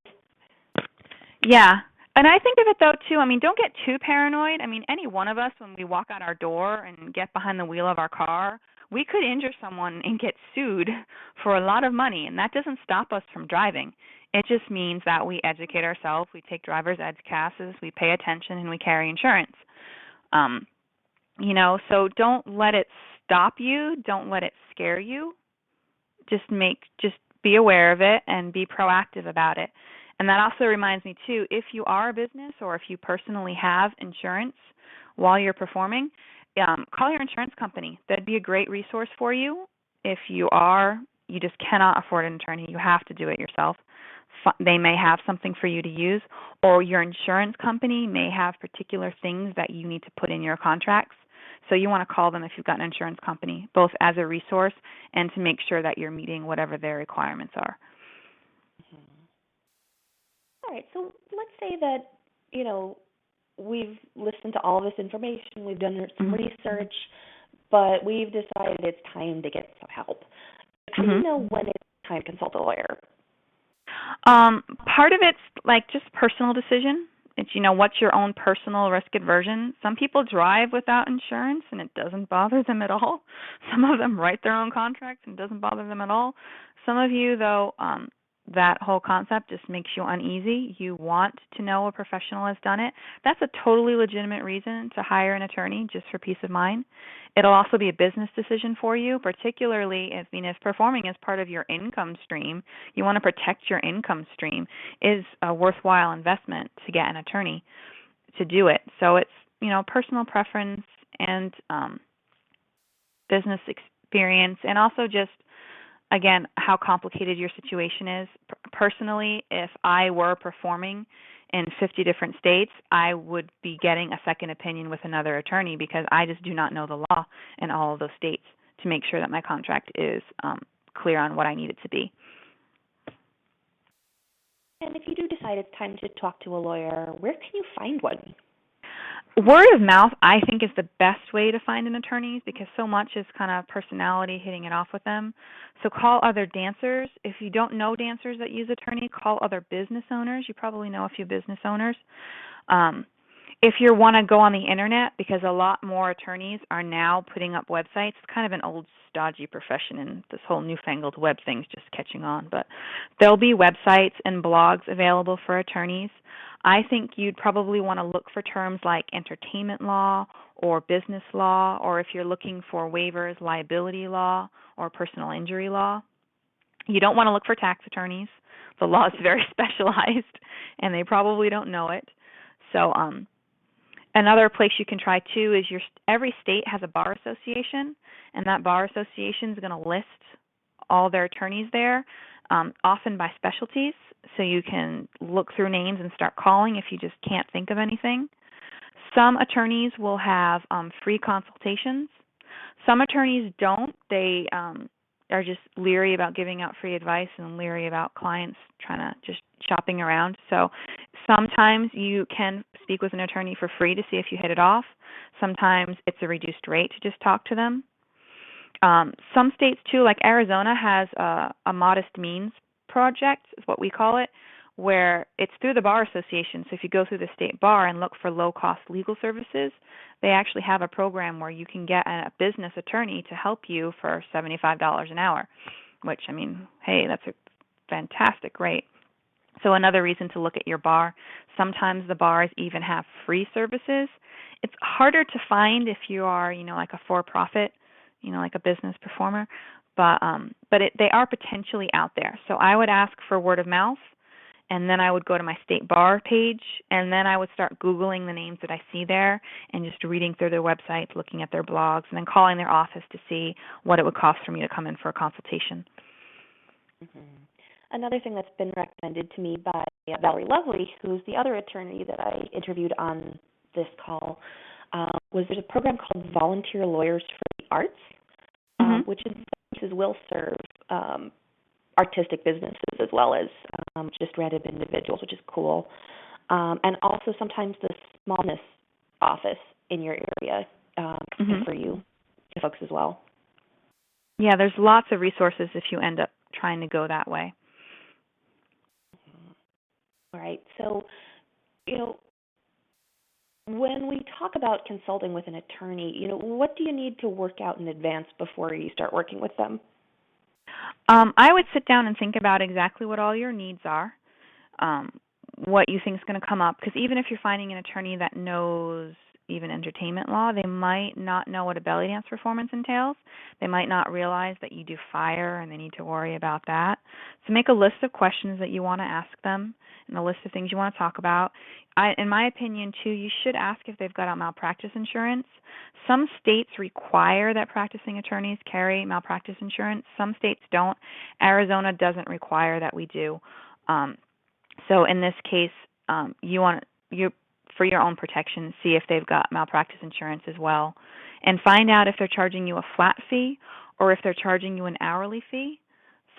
Yeah. And I think of it, though, too, don't get too paranoid. Any one of us, when we walk out our door and get behind the wheel of our car, we could injure someone and get sued for a lot of money, and that doesn't stop us from driving. It just means that we educate ourselves, we take driver's ed classes, we pay attention, and we carry insurance. So don't let it stop you. Don't let it scare you. Just be aware of it and be proactive about it. And that also reminds me, too, if you are a business or if you personally have insurance while you're performing, call your insurance company. That'd be a great resource for you. If you just cannot afford an attorney, you have to do it yourself. They may have something for you to use, or your insurance company may have particular things that you need to put in your contracts. So you want to call them if you've got an insurance company, both as a resource and to make sure that you're meeting whatever their requirements are. All right, so let's say that, we've listened to all of this information, we've done some research, but we've decided it's time to get some help. How do you know when it's time to consult a lawyer? Part of it's like just personal decision. It's, what's your own personal risk aversion. Some people drive without insurance and it doesn't bother them at all. Some of them write their own contracts and it doesn't bother them at all. Some of you, though, that whole concept just makes you uneasy. You want to know a professional has done it. That's a totally legitimate reason to hire an attorney, just for peace of mind. It'll also be a business decision for you, particularly if performing is part of your income stream. You want to protect your income stream. Is a worthwhile investment to get an attorney to do it. So it's, personal preference and business experience, and also just, again, how complicated your situation is. Personally, if I were performing in 50 different states, I would be getting a second opinion with another attorney, because I just do not know the law in all of those states to make sure that my contract is clear on what I need it to be. And if you do decide it's time to talk to a lawyer, where can you find one? Word of mouth, I think, is the best way to find an attorney, because so much is kind of personality, hitting it off with them. So call other dancers. If you don't know dancers that use attorney, call other business owners. You probably know a few business owners. If you want to go on the internet, because a lot more attorneys are now putting up websites. It's kind of an old, stodgy profession, and this whole newfangled web thing's just catching on. But there'll be websites and blogs available for attorneys. I think you'd probably want to look for terms like entertainment law or business law, or if you're looking for waivers, liability law or personal injury law. You don't want to look for tax attorneys. The law is very specialized, and they probably don't know it. So another place you can try too is every state has a bar association, and that bar association is going to list all their attorneys there, often by specialties, so you can look through names and start calling if you just can't think of anything. Some attorneys will have free consultations. Some attorneys don't. They are just leery about giving out free advice and leery about clients trying to just shopping around. So sometimes you can speak with an attorney for free to see if you hit it off. Sometimes it's a reduced rate to just talk to them. Some states too, like Arizona, has a modest means project, is what we call it, where it's through the bar association. So if you go through the state bar and look for low-cost legal services, they actually have a program where you can get a business attorney to help you for $75 an hour, which, I mean, hey, that's a fantastic rate. So another reason to look at your bar. Sometimes the bars even have free services. It's harder to find if you are, like a for-profit, like a business performer, but they are potentially out there. So I would ask for word of mouth, and then I would go to my state bar page, and then I would start Googling the names that I see there and just reading through their websites, looking at their blogs, and then calling their office to see what it would cost for me to come in for a consultation. Mm-hmm. Another thing that's been recommended to me by Valerie Lovely, who's the other attorney that I interviewed on this call, was there's a program called Volunteer Lawyers for the Arts, which will serve artistic businesses as well as just random individuals, which is cool. And also sometimes the smallness office in your area for you folks as well. Yeah, there's lots of resources if you end up trying to go that way. All right. So, when we talk about consulting with an attorney, what do you need to work out in advance before you start working with them? I would sit down and think about exactly what all your needs are, what you think is going to come up, because even if you're finding an attorney that knows even entertainment law, they might not know what a belly dance performance entails. They might not realize that you do fire and they need to worry about that. So make a list of questions that you want to ask them and a list of things you want to talk about. In my opinion, too, you should ask if they've got a malpractice insurance. Some states require that practicing attorneys carry malpractice insurance. Some states don't. Arizona doesn't require that we do. So in this case, for your own protection, see if they've got malpractice insurance as well. And find out if they're charging you a flat fee or if they're charging you an hourly fee.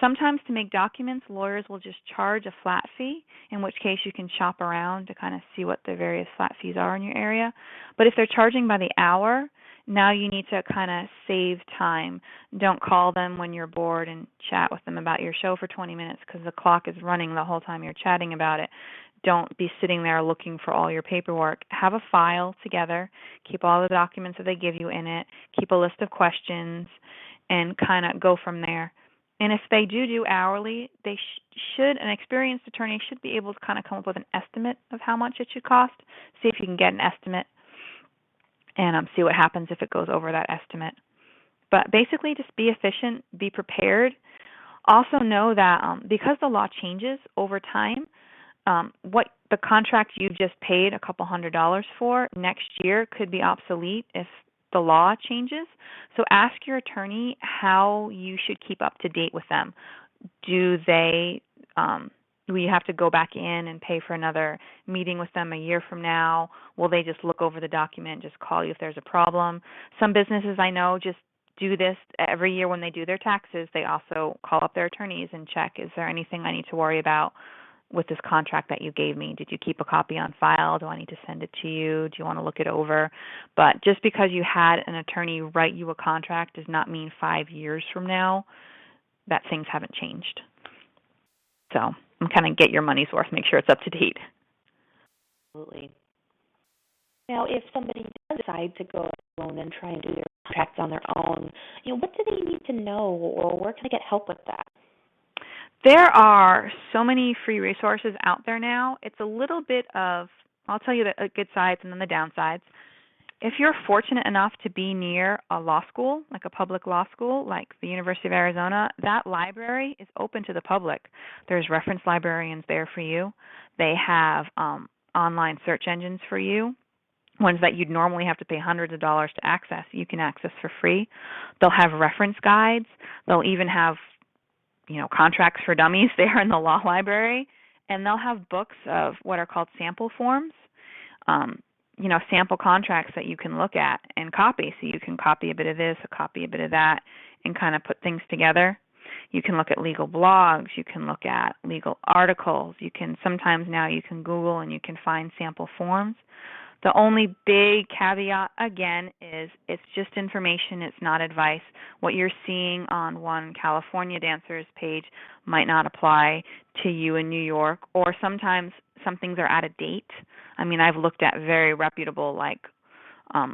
Sometimes to make documents, lawyers will just charge a flat fee, in which case you can shop around to kind of see what the various flat fees are in your area. But if they're charging by the hour, now you need to kind of save time. Don't call them when you're bored and chat with them about your show for 20 minutes because the clock is running the whole time you're chatting about it. Don't be sitting there looking for all your paperwork. Have a file together. Keep all the documents that they give you in it. Keep a list of questions and kind of go from there. And if they do hourly, they an experienced attorney should be able to kind of come up with an estimate of how much it should cost. See if you can get an estimate and see what happens if it goes over that estimate. But basically just be efficient, be prepared. Also know that because the law changes over time, what the contract you just paid a couple $100s for next year could be obsolete if the law changes. So ask your attorney how you should keep up to date with them. Do you have to go back in and pay for another meeting with them a year from now? Will they just look over the document, just call you if there's a problem? Some businesses I know just do this every year when they do their taxes. They also call up their attorneys and check, is there anything I need to worry about with this contract that you gave me? Did you keep a copy on file? Do I need to send it to you? Do you want to look it over? But just because you had an attorney write you a contract does not mean 5 years from now that things haven't changed. So kind of get your money's worth, make sure it's up to date. Absolutely. Now, if somebody does decide to go alone and try and do their contracts on their own, what do they need to know, or where can they get help with that? There are so many free resources out there now. It's a little bit of, I'll tell you the good sides and then the downsides. If you're fortunate enough to be near a law school, like a public law school, like the University of Arizona, that library is open to the public. There's reference librarians there for you. They have online search engines for you, ones that you'd normally have to pay hundreds of dollars to access. You can access for free. They'll have reference guides. They'll even have, contracts for dummies there in the law library, and they'll have books of what are called sample forms. Sample contracts that you can look at and copy. So you can copy a bit of this, copy a bit of that, and kind of put things together. You can look at legal blogs. You can look at legal articles. Sometimes now you can Google and you can find sample forms. The only big caveat, again, is it's just information. It's not advice. What you're seeing on one California dancer's page might not apply to you in New York, or sometimes some things are out of date. I've looked at very reputable,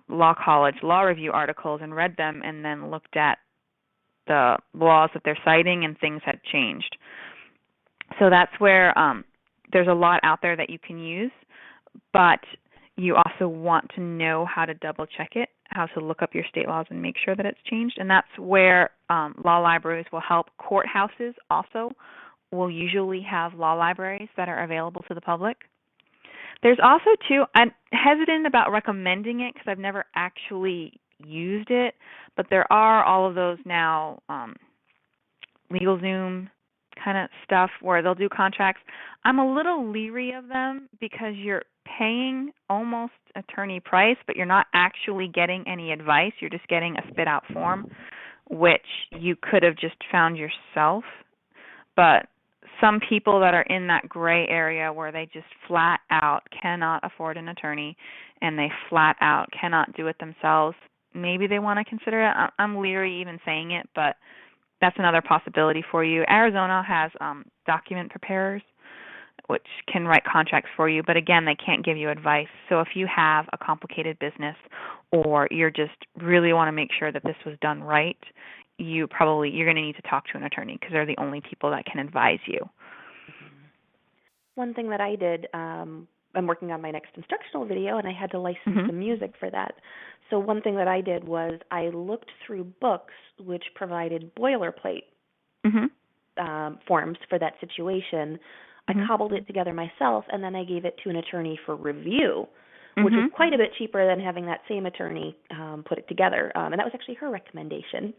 law college law review articles and read them and then looked at the laws that they're citing, and things had changed. So that's where there's a lot out there that you can use, but you also want to know how to double check it, how to look up your state laws and make sure that it's changed. And that's where law libraries will help. Courthouses also will usually have law libraries that are available to the public. There's also, too, I'm hesitant about recommending it because I've never actually used it, but there are all of those now, LegalZoom kind of stuff where they'll do contracts. I'm a little leery of them because you're paying almost attorney price, but you're not actually getting any advice. You're just getting a spit out form, which you could have just found yourself. But some people that are in that gray area where they just flat out cannot afford an attorney and they flat out cannot do it themselves, maybe they want to consider it. I'm leery even saying it, but that's another possibility for you. Arizona has document preparers, which can write contracts for you, but again, they can't give you advice. So if you have a complicated business or you're just really want to make sure that this was done right, you're going to need to talk to an attorney because they're the only people that can advise you. One thing that I did, I'm working on my next instructional video, and I had to license the music for that. So one thing that I did was I looked through books which provided boilerplate forms for that situation. I cobbled it together myself, and then I gave it to an attorney for review, which is quite a bit cheaper than having that same attorney put it together. And that was actually her recommendation.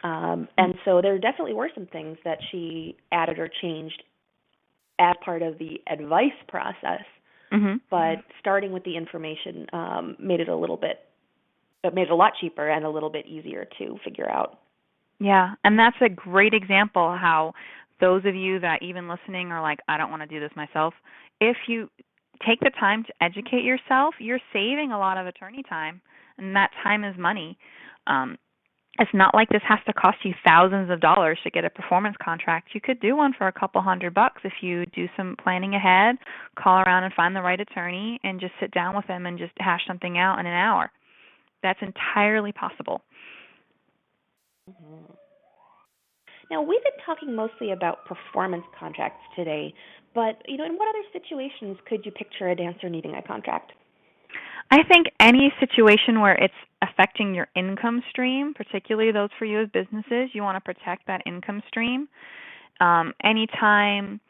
And so there definitely were some things that she added or changed as part of the advice process. But starting with the information made it a lot cheaper and a little bit easier to figure out. Yeah, and that's a great example how those of you that even listening are like, I don't want to do this myself, if you take the time to educate yourself, you're saving a lot of attorney time, and that time is money. It's not like this has to cost you thousands of dollars to get a performance contract. You could do one for a couple $100 if you do some planning ahead, call around and find the right attorney, and just sit down with them and just hash something out in an hour. That's entirely possible. Now, we've been talking mostly about performance contracts today, but in what other situations could you picture a dancer needing a contract? I think any situation where it's affecting your income stream, particularly those for you as businesses, you want to protect that income stream. Anytime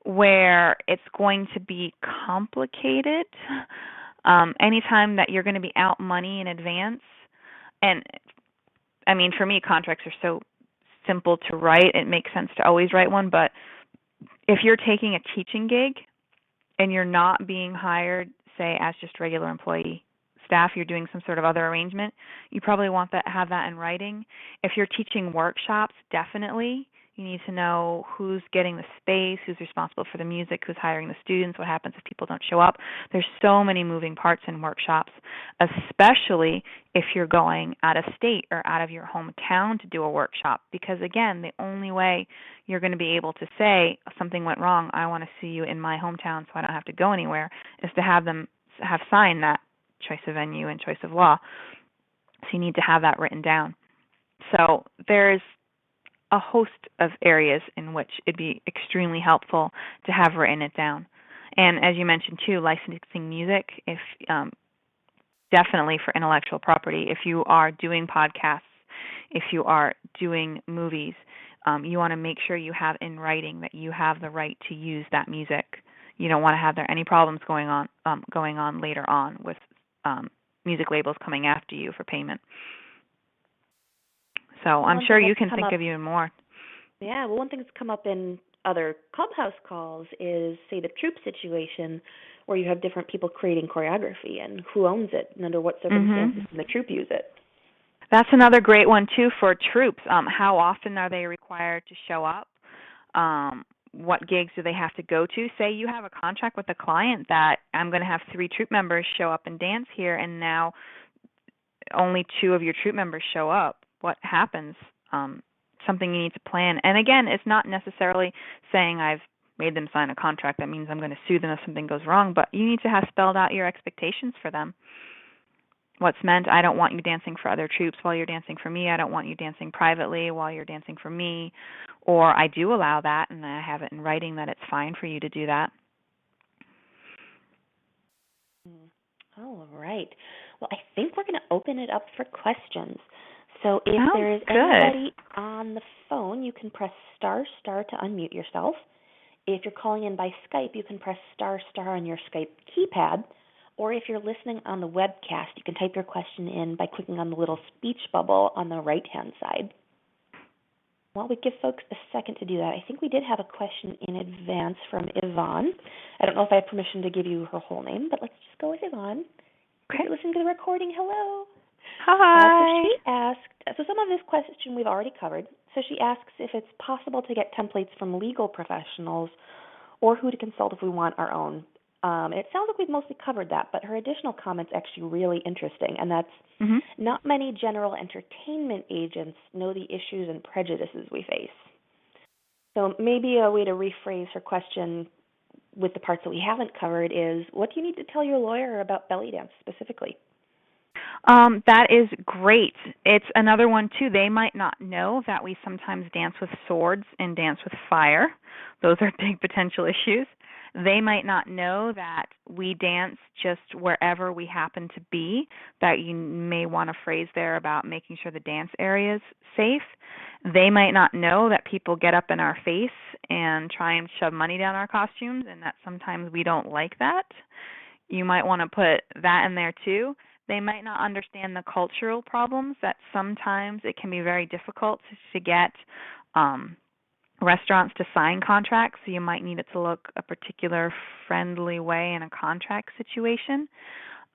where it's going to be complicated, anytime that you're going to be out money in advance. And, for me, contracts are so simple to write. It makes sense to always write one. But if you're taking a teaching gig and you're not being hired, say, as just regular employee staff, you're doing some sort of other arrangement, you probably want to have that in writing. If you're teaching workshops, definitely. You need to know who's getting the space, who's responsible for the music, who's hiring the students, what happens if people don't show up. There's so many moving parts in workshops, especially if you're going out of state or out of your hometown to do a workshop. Because, again, the only way you're going to be able to say something went wrong, I want to see you in my hometown so I don't have to go anywhere, is to have them have signed that choice of venue and choice of law. So you need to have that written down. So there's a host of areas in which it'd be extremely helpful to have written it down. And as you mentioned too, licensing music, if definitely for intellectual property. If you are doing podcasts, if you are doing movies, you want to make sure you have in writing that you have the right to use that music. You don't want to have there any problems going on later on with music labels coming after you for payment. So I'm sure you can think of even more. Yeah, well, one thing that's come up in other Clubhouse calls is, say, the troop situation, where you have different people creating choreography and who owns it and under what circumstances can the troop use it. That's another great one, too, for troops. How often are they required to show up? What gigs do they have to go to? Say you have a contract with a client that I'm going to have 3 troop members show up and dance here, and now only 2 of your troop members show up. What happens? Something you need to plan. And again, it's not necessarily saying I've made them sign a contract that means I'm going to sue them if something goes wrong, but you need to have spelled out your expectations for them. What's meant, I don't want you dancing for other troops while you're dancing for me. I don't want you dancing privately while you're dancing for me. Or I do allow that, and I have it in writing that it's fine for you to do that. All right. Well, I think we're going to open it up for questions. So if there is anybody on the phone, you can press ** to unmute yourself. If you're calling in by Skype, you can press ** on your Skype keypad. Or if you're listening on the webcast, you can type your question in by clicking on the little speech bubble on the right-hand side. While we give folks a second to do that, I think we did have a question in advance from Yvonne. I don't know if I have permission to give you her whole name, but let's just go with Yvonne. Okay. If you're listening to the recording, hello. Hi. So she asked, so some of this question we've already covered. So she asks if it's possible to get templates from legal professionals or who to consult if we want our own. And it sounds like we've mostly covered that, but her additional comment's actually really interesting, and that's not many general entertainment agents know the issues and prejudices we face. So maybe a way to rephrase her question with the parts that we haven't covered is, what do you need to tell your lawyer about belly dance specifically? That is great. It's another one, too. They might not know that we sometimes dance with swords and dance with fire. Those are big potential issues. They might not know that we dance just wherever we happen to be, that you may want a phrase there about making sure the dance area is safe. They might not know that people get up in our face and try and shove money down our costumes, and that sometimes we don't like that. You might want to put that in there, too. They might not understand the cultural problems that sometimes it can be very difficult to get restaurants to sign contracts, so you might need it to look a particular friendly way in a contract situation.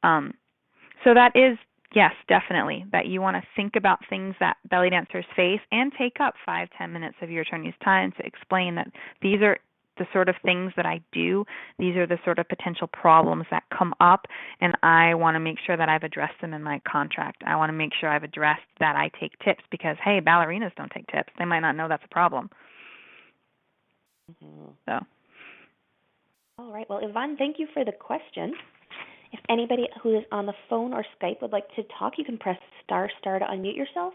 So that is, yes, definitely, that you want to think about things that belly dancers face and take up 5-10 minutes of your attorney's time to explain that these are the sort of things that I do. These are the sort of potential problems that come up, and I want to make sure that I've addressed them in my contract. I want to make sure I've addressed that I take tips because, hey, ballerinas don't take tips. They might not know that's a problem. So. All right. Well, Yvonne, thank you for the question. If anybody who is on the phone or Skype would like to talk, you can press ** to unmute yourself.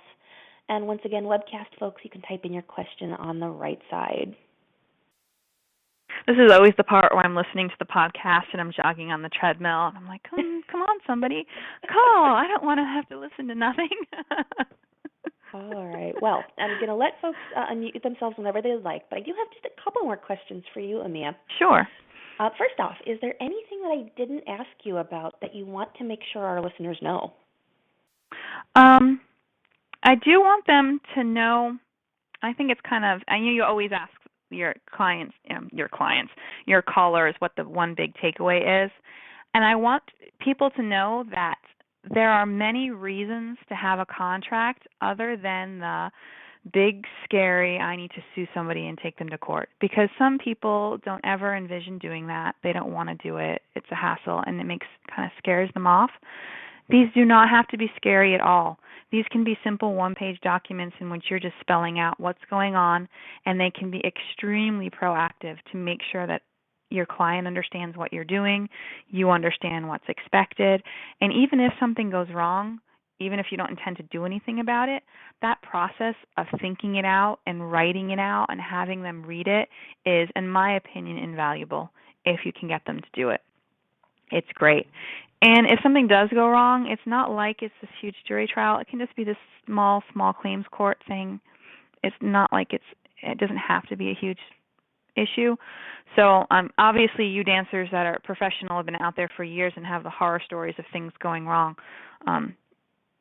And once again, webcast folks, you can type in your question on the right side. This is always the part where I'm listening to the podcast and I'm jogging on the treadmill, and I'm like, come on, somebody, call. I don't want to have to listen to nothing. All right. Well, I'm going to let folks unmute themselves whenever they like, but I do have just a couple more questions for you, Amia. Sure. First off, is there anything that I didn't ask you about that you want to make sure our listeners know? I do want them to know, I think it's kind of, I know you always ask your callers what the one big takeaway is. And I want people to know that there are many reasons to have a contract other than the big, scary, I need to sue somebody and take them to court. Because some people don't ever envision doing that. They don't want to do it. It's a hassle, and it kind of scares them off. These do not have to be scary at all. These can be simple one-page documents in which you're just spelling out what's going on, and they can be extremely proactive to make sure that your client understands what you're doing, you understand what's expected, and even if something goes wrong, even if you don't intend to do anything about it, that process of thinking it out and writing it out and having them read it is, in my opinion, invaluable if you can get them to do it. It's great. And if something does go wrong, it's not like it's this huge jury trial. It can just be this small claims court thing. It's not like it doesn't have to be a huge issue. So obviously you dancers that are professional have been out there for years and have the horror stories of things going wrong.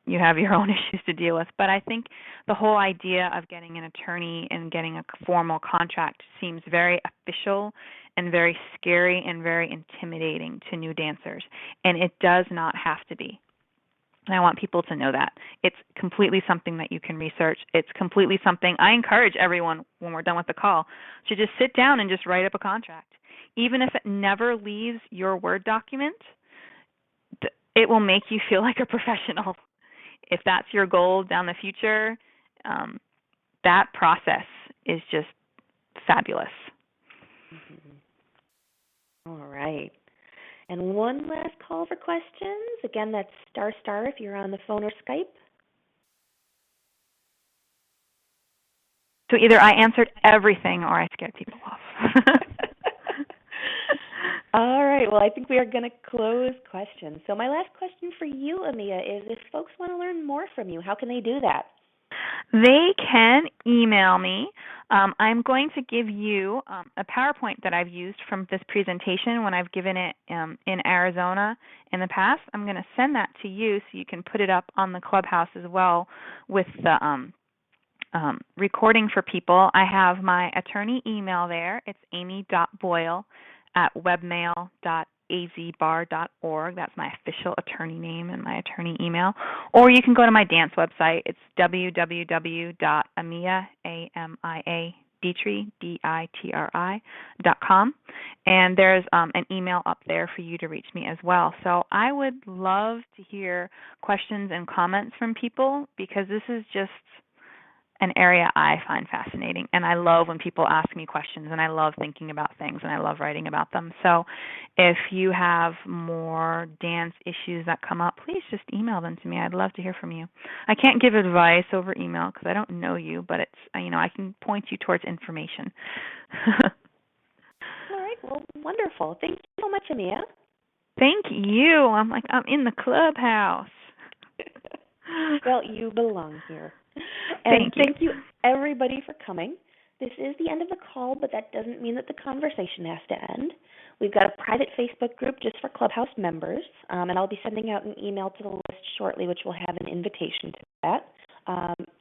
You have your own issues to deal with. But I think the whole idea of getting an attorney and getting a formal contract seems very official and very scary and very intimidating to new dancers. And it does not have to be. And I want people to know that. It's completely something that you can research. It's completely something I encourage everyone, when we're done with the call, to just sit down and just write up a contract. Even if it never leaves your Word document, it will make you feel like a professional. If that's your goal down the future, that process is just fabulous. Mm-hmm. All right. And one last call for questions. Again, that's ** if you're on the phone or Skype. So either I answered everything or I scared people off. All right. Well, I think we are going to close questions. So my last question for you, Amia, is if folks want to learn more from you, how can they do that? They can email me. I'm going to give you a PowerPoint that I've used from this presentation when I've given it in Arizona in the past. I'm going to send that to you so you can put it up on the Clubhouse as well with the recording for people. I have my attorney email there. It's amy.boyle@webmail.azbar.org. That's my official attorney name and my attorney email. Or you can go to my dance website. It's www.amia.D'Itri.com. And there's an email up there for you to reach me as well. So I would love to hear questions and comments from people because this is just an area I find fascinating, and I love when people ask me questions, and I love thinking about things, and I love writing about them. So if you have more dance issues that come up, please just email them to me. I'd love to hear from you. I can't give advice over email because I don't know you, but it's I can point you towards information. All right. Well, wonderful. Thank you so much, Amia. Thank you. I'm in the clubhouse. Well, you belong here. And thank you, everybody, for coming. This is the end of the call, but that doesn't mean that the conversation has to end. We've got a private Facebook group just for Clubhouse members, and I'll be sending out an email to the list shortly, which will have an invitation to that.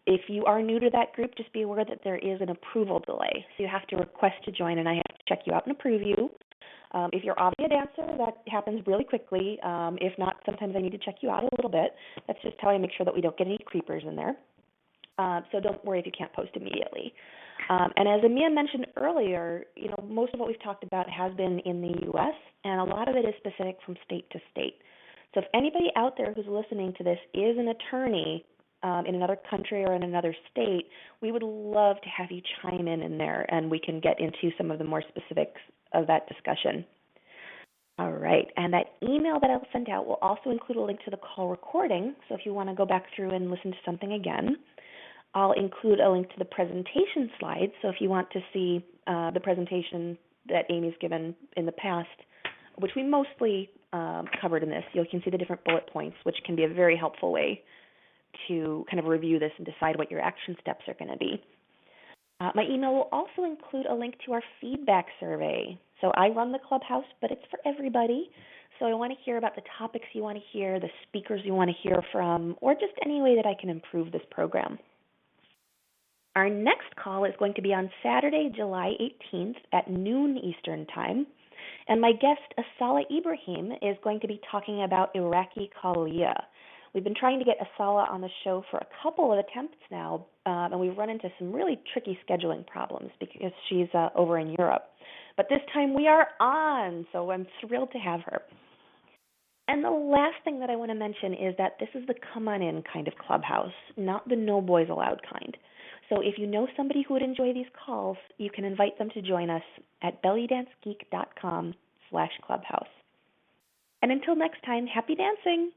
If you are new to that group, just be aware that there is an approval delay. So you have to request to join, and I have to check you out and approve you. If you're already a dancer, that happens really quickly. If not, sometimes I need to check you out a little bit. That's just how I make sure that we don't get any creepers in there. So don't worry if you can't post immediately. And as Amia mentioned earlier, most of what we've talked about has been in the U.S., and a lot of it is specific from state to state. So if anybody out there who's listening to this is an attorney in another country or in another state, we would love to have you chime in there, and we can get into some of the more specifics of that discussion. All right, and that email that I'll send out will also include a link to the call recording, so if you want to go back through and listen to something again. I'll include a link to the presentation slides, so if you want to see the presentation that Amy's given in the past, which we mostly covered in this, you can see the different bullet points, which can be a very helpful way to kind of review this and decide what your action steps are going to be. My email will also include a link to our feedback survey. So I run the Clubhouse, but it's for everybody. So I want to hear about the topics you want to hear, the speakers you want to hear from, or just any way that I can improve this program. Our next call is going to be on Saturday, July 18th at noon Eastern Time. And my guest, Asala Ibrahim, is going to be talking about Iraqi Kalia. We've been trying to get Asala on the show for a couple of attempts now, and we've run into some really tricky scheduling problems because she's over in Europe. But this time we are on, so I'm thrilled to have her. And the last thing that I want to mention is that this is the come-on-in kind of clubhouse, not the no boys allowed kind. So if you know somebody who would enjoy these calls, you can invite them to join us at bellydancegeek.com/clubhouse. And until next time, happy dancing.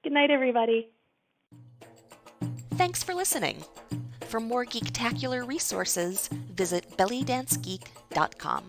Good night, everybody. Thanks for listening. For more geektacular resources, visit bellydancegeek.com.